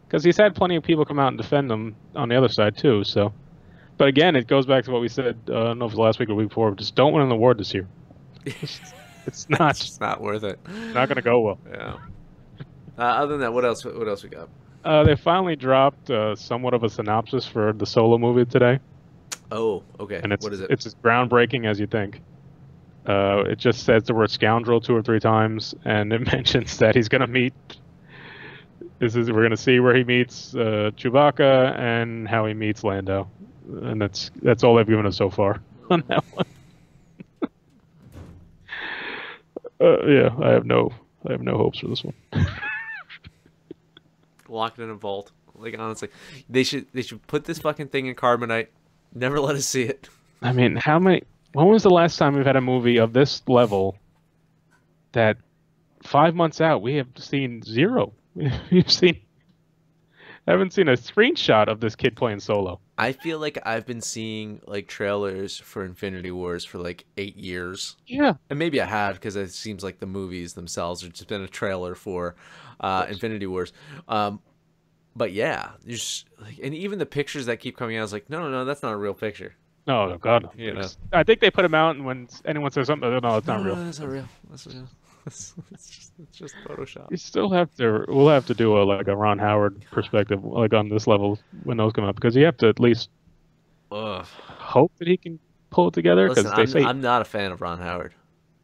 because he's had plenty of people come out and defend him on the other side too. So, but again, it goes back to what we said. I don't know if it was last week or the week before. Just don't win an award this year. It's not. It's not worth it. Not going to go well. Yeah. Other than that, what else we got? They finally dropped somewhat of a synopsis for the Solo movie today. Oh, okay. And what is it? It's as groundbreaking as you think. It just says the word scoundrel 2 or 3 times, and it mentions that he's going to meet. We're going to see where he meets Chewbacca and how he meets Lando, and that's all they've given us so far on that one. Yeah, I have no hopes for this one. Locked in a vault. Like, honestly, they should put this fucking thing in carbonite. Never let us see it. I mean, when was the last time we've had a movie of this level that 5 months out we have seen zero. I haven't seen a screenshot of this kid playing solo. I feel like I've been seeing like trailers for Infinity Wars for like 8 years. Yeah. And maybe I have, because it seems like the movies themselves have just been a trailer for Infinity Wars. But yeah, and even the pictures that keep coming out, I was like, no, that's not a real picture. No, God. You know. I think they put them out, and when anyone says something, no, it's not real. No, that's not real. That's real. It's just Photoshop. We'll have to do a Ron Howard perspective, like on this level when those come up, because you have to at least hope that he can pull it together. Listen, I'm not a fan of Ron Howard.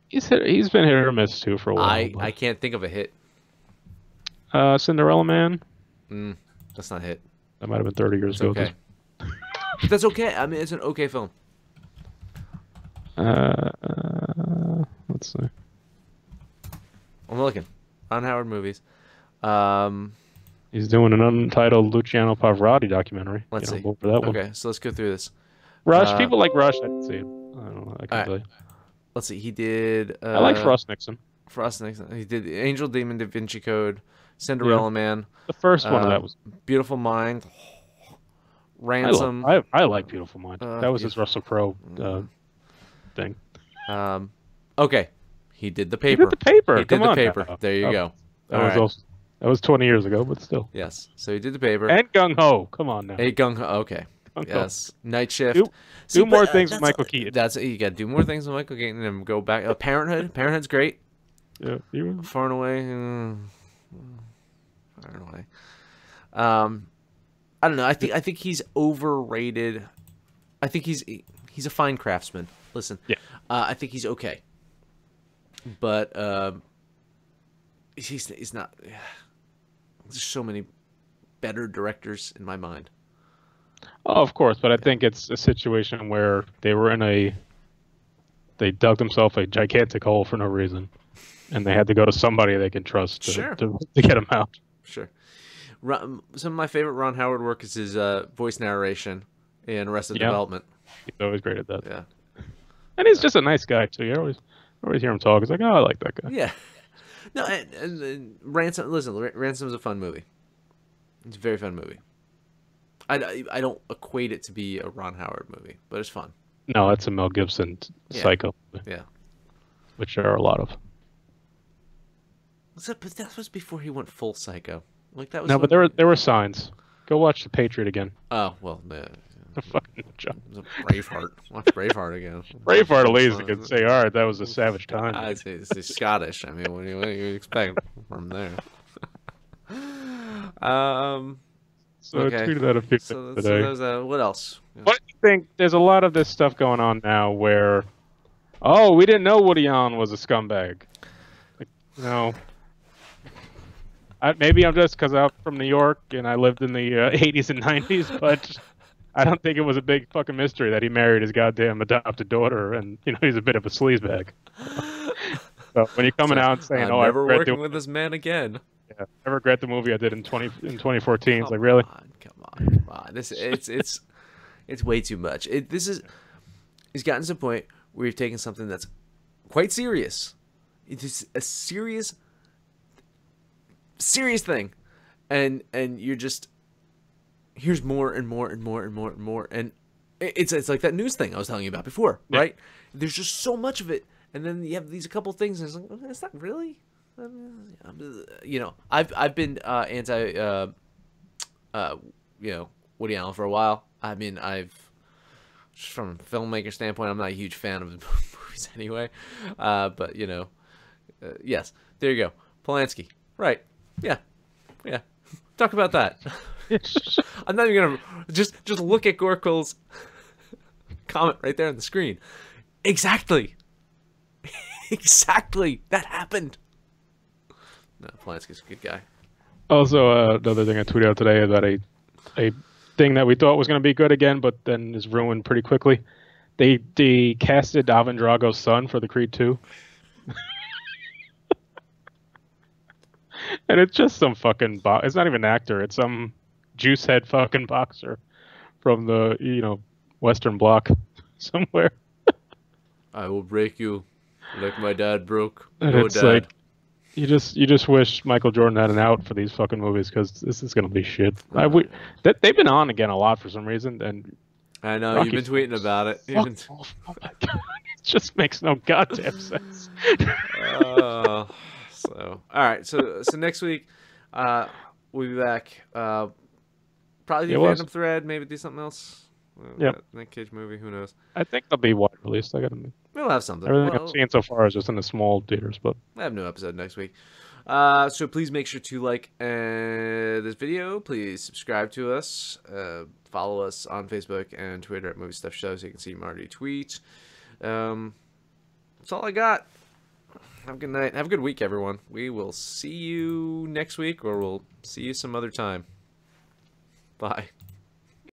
He's been hit or miss too for a while. I can't think of a hit. Cinderella Man. That's not a hit. That might have been 30 years ago. Okay. That's okay. I mean, it's an okay film. Let's see. I'm looking. Ron Howard movies. He's doing an untitled Luciano Pavarotti documentary. Let's see. For that one. Okay, so let's go through this. Rush. People like Rush. I didn't see it. I don't know. I can't tell you. Let's see. He did. I like Frost Nixon. Frost Nixon. He did Angel, Demon, Da Vinci Code, Cinderella Man. The first one of that was Beautiful Mind. Ransom. I like Beautiful Mind. That was his Russell Crowe thing. Okay. He did The Paper. He did The Paper. He did The Paper. There you go. That was 20 years ago, but still. Yes. So he did The Paper. And Gung Ho. Come on now. Hey, Gung Ho. Okay. Yes. Night Shift. Do more things with Michael Keaton. You got to do more things with Michael Keaton and go back. Parenthood. Parenthood's great. Yeah. Far and Away. Far and Away. I don't know. I think he's overrated. I think he's a fine craftsman. Listen. Yeah. I think he's okay. But he's not. There's so many better directors in my mind. Oh, of course, but I think it's a situation where they dug themselves a gigantic hole for no reason, and they had to go to somebody they can trust to get them out. Sure. Some of my favorite Ron Howard work is his voice narration in Arrested Development. He's always great at that. Yeah. And he's just a nice guy too. You always hear him talk. It's like, oh, I like that guy. Yeah. No, and Ransom. Listen, Ransom's a fun movie. It's a very fun movie. I don't equate it to be a Ron Howard movie, but it's fun. No, it's a Mel Gibson Psycho. Yeah. Which there are a lot of. But that was before he went full psycho. Like that was. No, but there were signs. Go watch The Patriot again. Oh well, yeah. The fucking job. Braveheart. Watch Braveheart again. Braveheart, at least you could say, all right, that was a savage time. I'd say it's Scottish. I mean, what do you expect from there? So I tweeted that a few times today. So what else? What do you think? There's a lot of this stuff going on now where, we didn't know Woody Allen was a scumbag. Like, maybe I'm just because I'm from New York and I lived in the 80s and 90s, but I don't think it was a big fucking mystery that he married his goddamn adopted daughter, and he's a bit of a sleazebag. So when you're coming out and saying, I'm never working with this man again. Yeah, I regret the movie I did in 2014. It's like, really? Come on. It's way too much. It's gotten to the point where you've taken something that's quite serious. It's a serious thing, and you're just here's more and more and more and more and more, and it's like that news thing I was telling you about before, right? There's just so much of it, and then you have these couple things, and it's like, it's not really. I've been anti Woody Allen for a while. I mean, from a filmmaker standpoint, I'm not a huge fan of his movies anyway. But yes, there you go. Polanski, right? Yeah. Talk about that. I'm not even gonna just look at Gorkul's comment right there on the screen. Exactly. That happened. No, Polanski's a good guy. Also, another thing I tweeted out today about a thing that we thought was going to be good again, but then is ruined pretty quickly. They casted Ivan Drago's son for the Creed 2. And it's just some fucking it's not even an actor. It's some juice head fucking boxer from the Western Bloc somewhere. I will break you Like my dad broke. And Your it's dad. like you just wish Michael Jordan had an out for these fucking movies because this is gonna be shit. They've been on again a lot for some reason, and I know you've Rocky been tweeting about it. fuck off. Oh my god, it just makes no goddamn sense. So all right, so next week, we'll be back. Probably do Phantom Thread, maybe do something else. Yeah, Nick Cage movie. Who knows? I think they'll be wide released. We'll have something. Everything I've seen so far is just in the small theaters, but I have no episode next week. So please make sure to like this video. Please subscribe to us. Follow us on Facebook and Twitter at Movie Stuff Show so you can see Marty tweet. That's all I got. Have a good night. Have a good week, everyone. We will see you next week, or we'll see you some other time. Bye.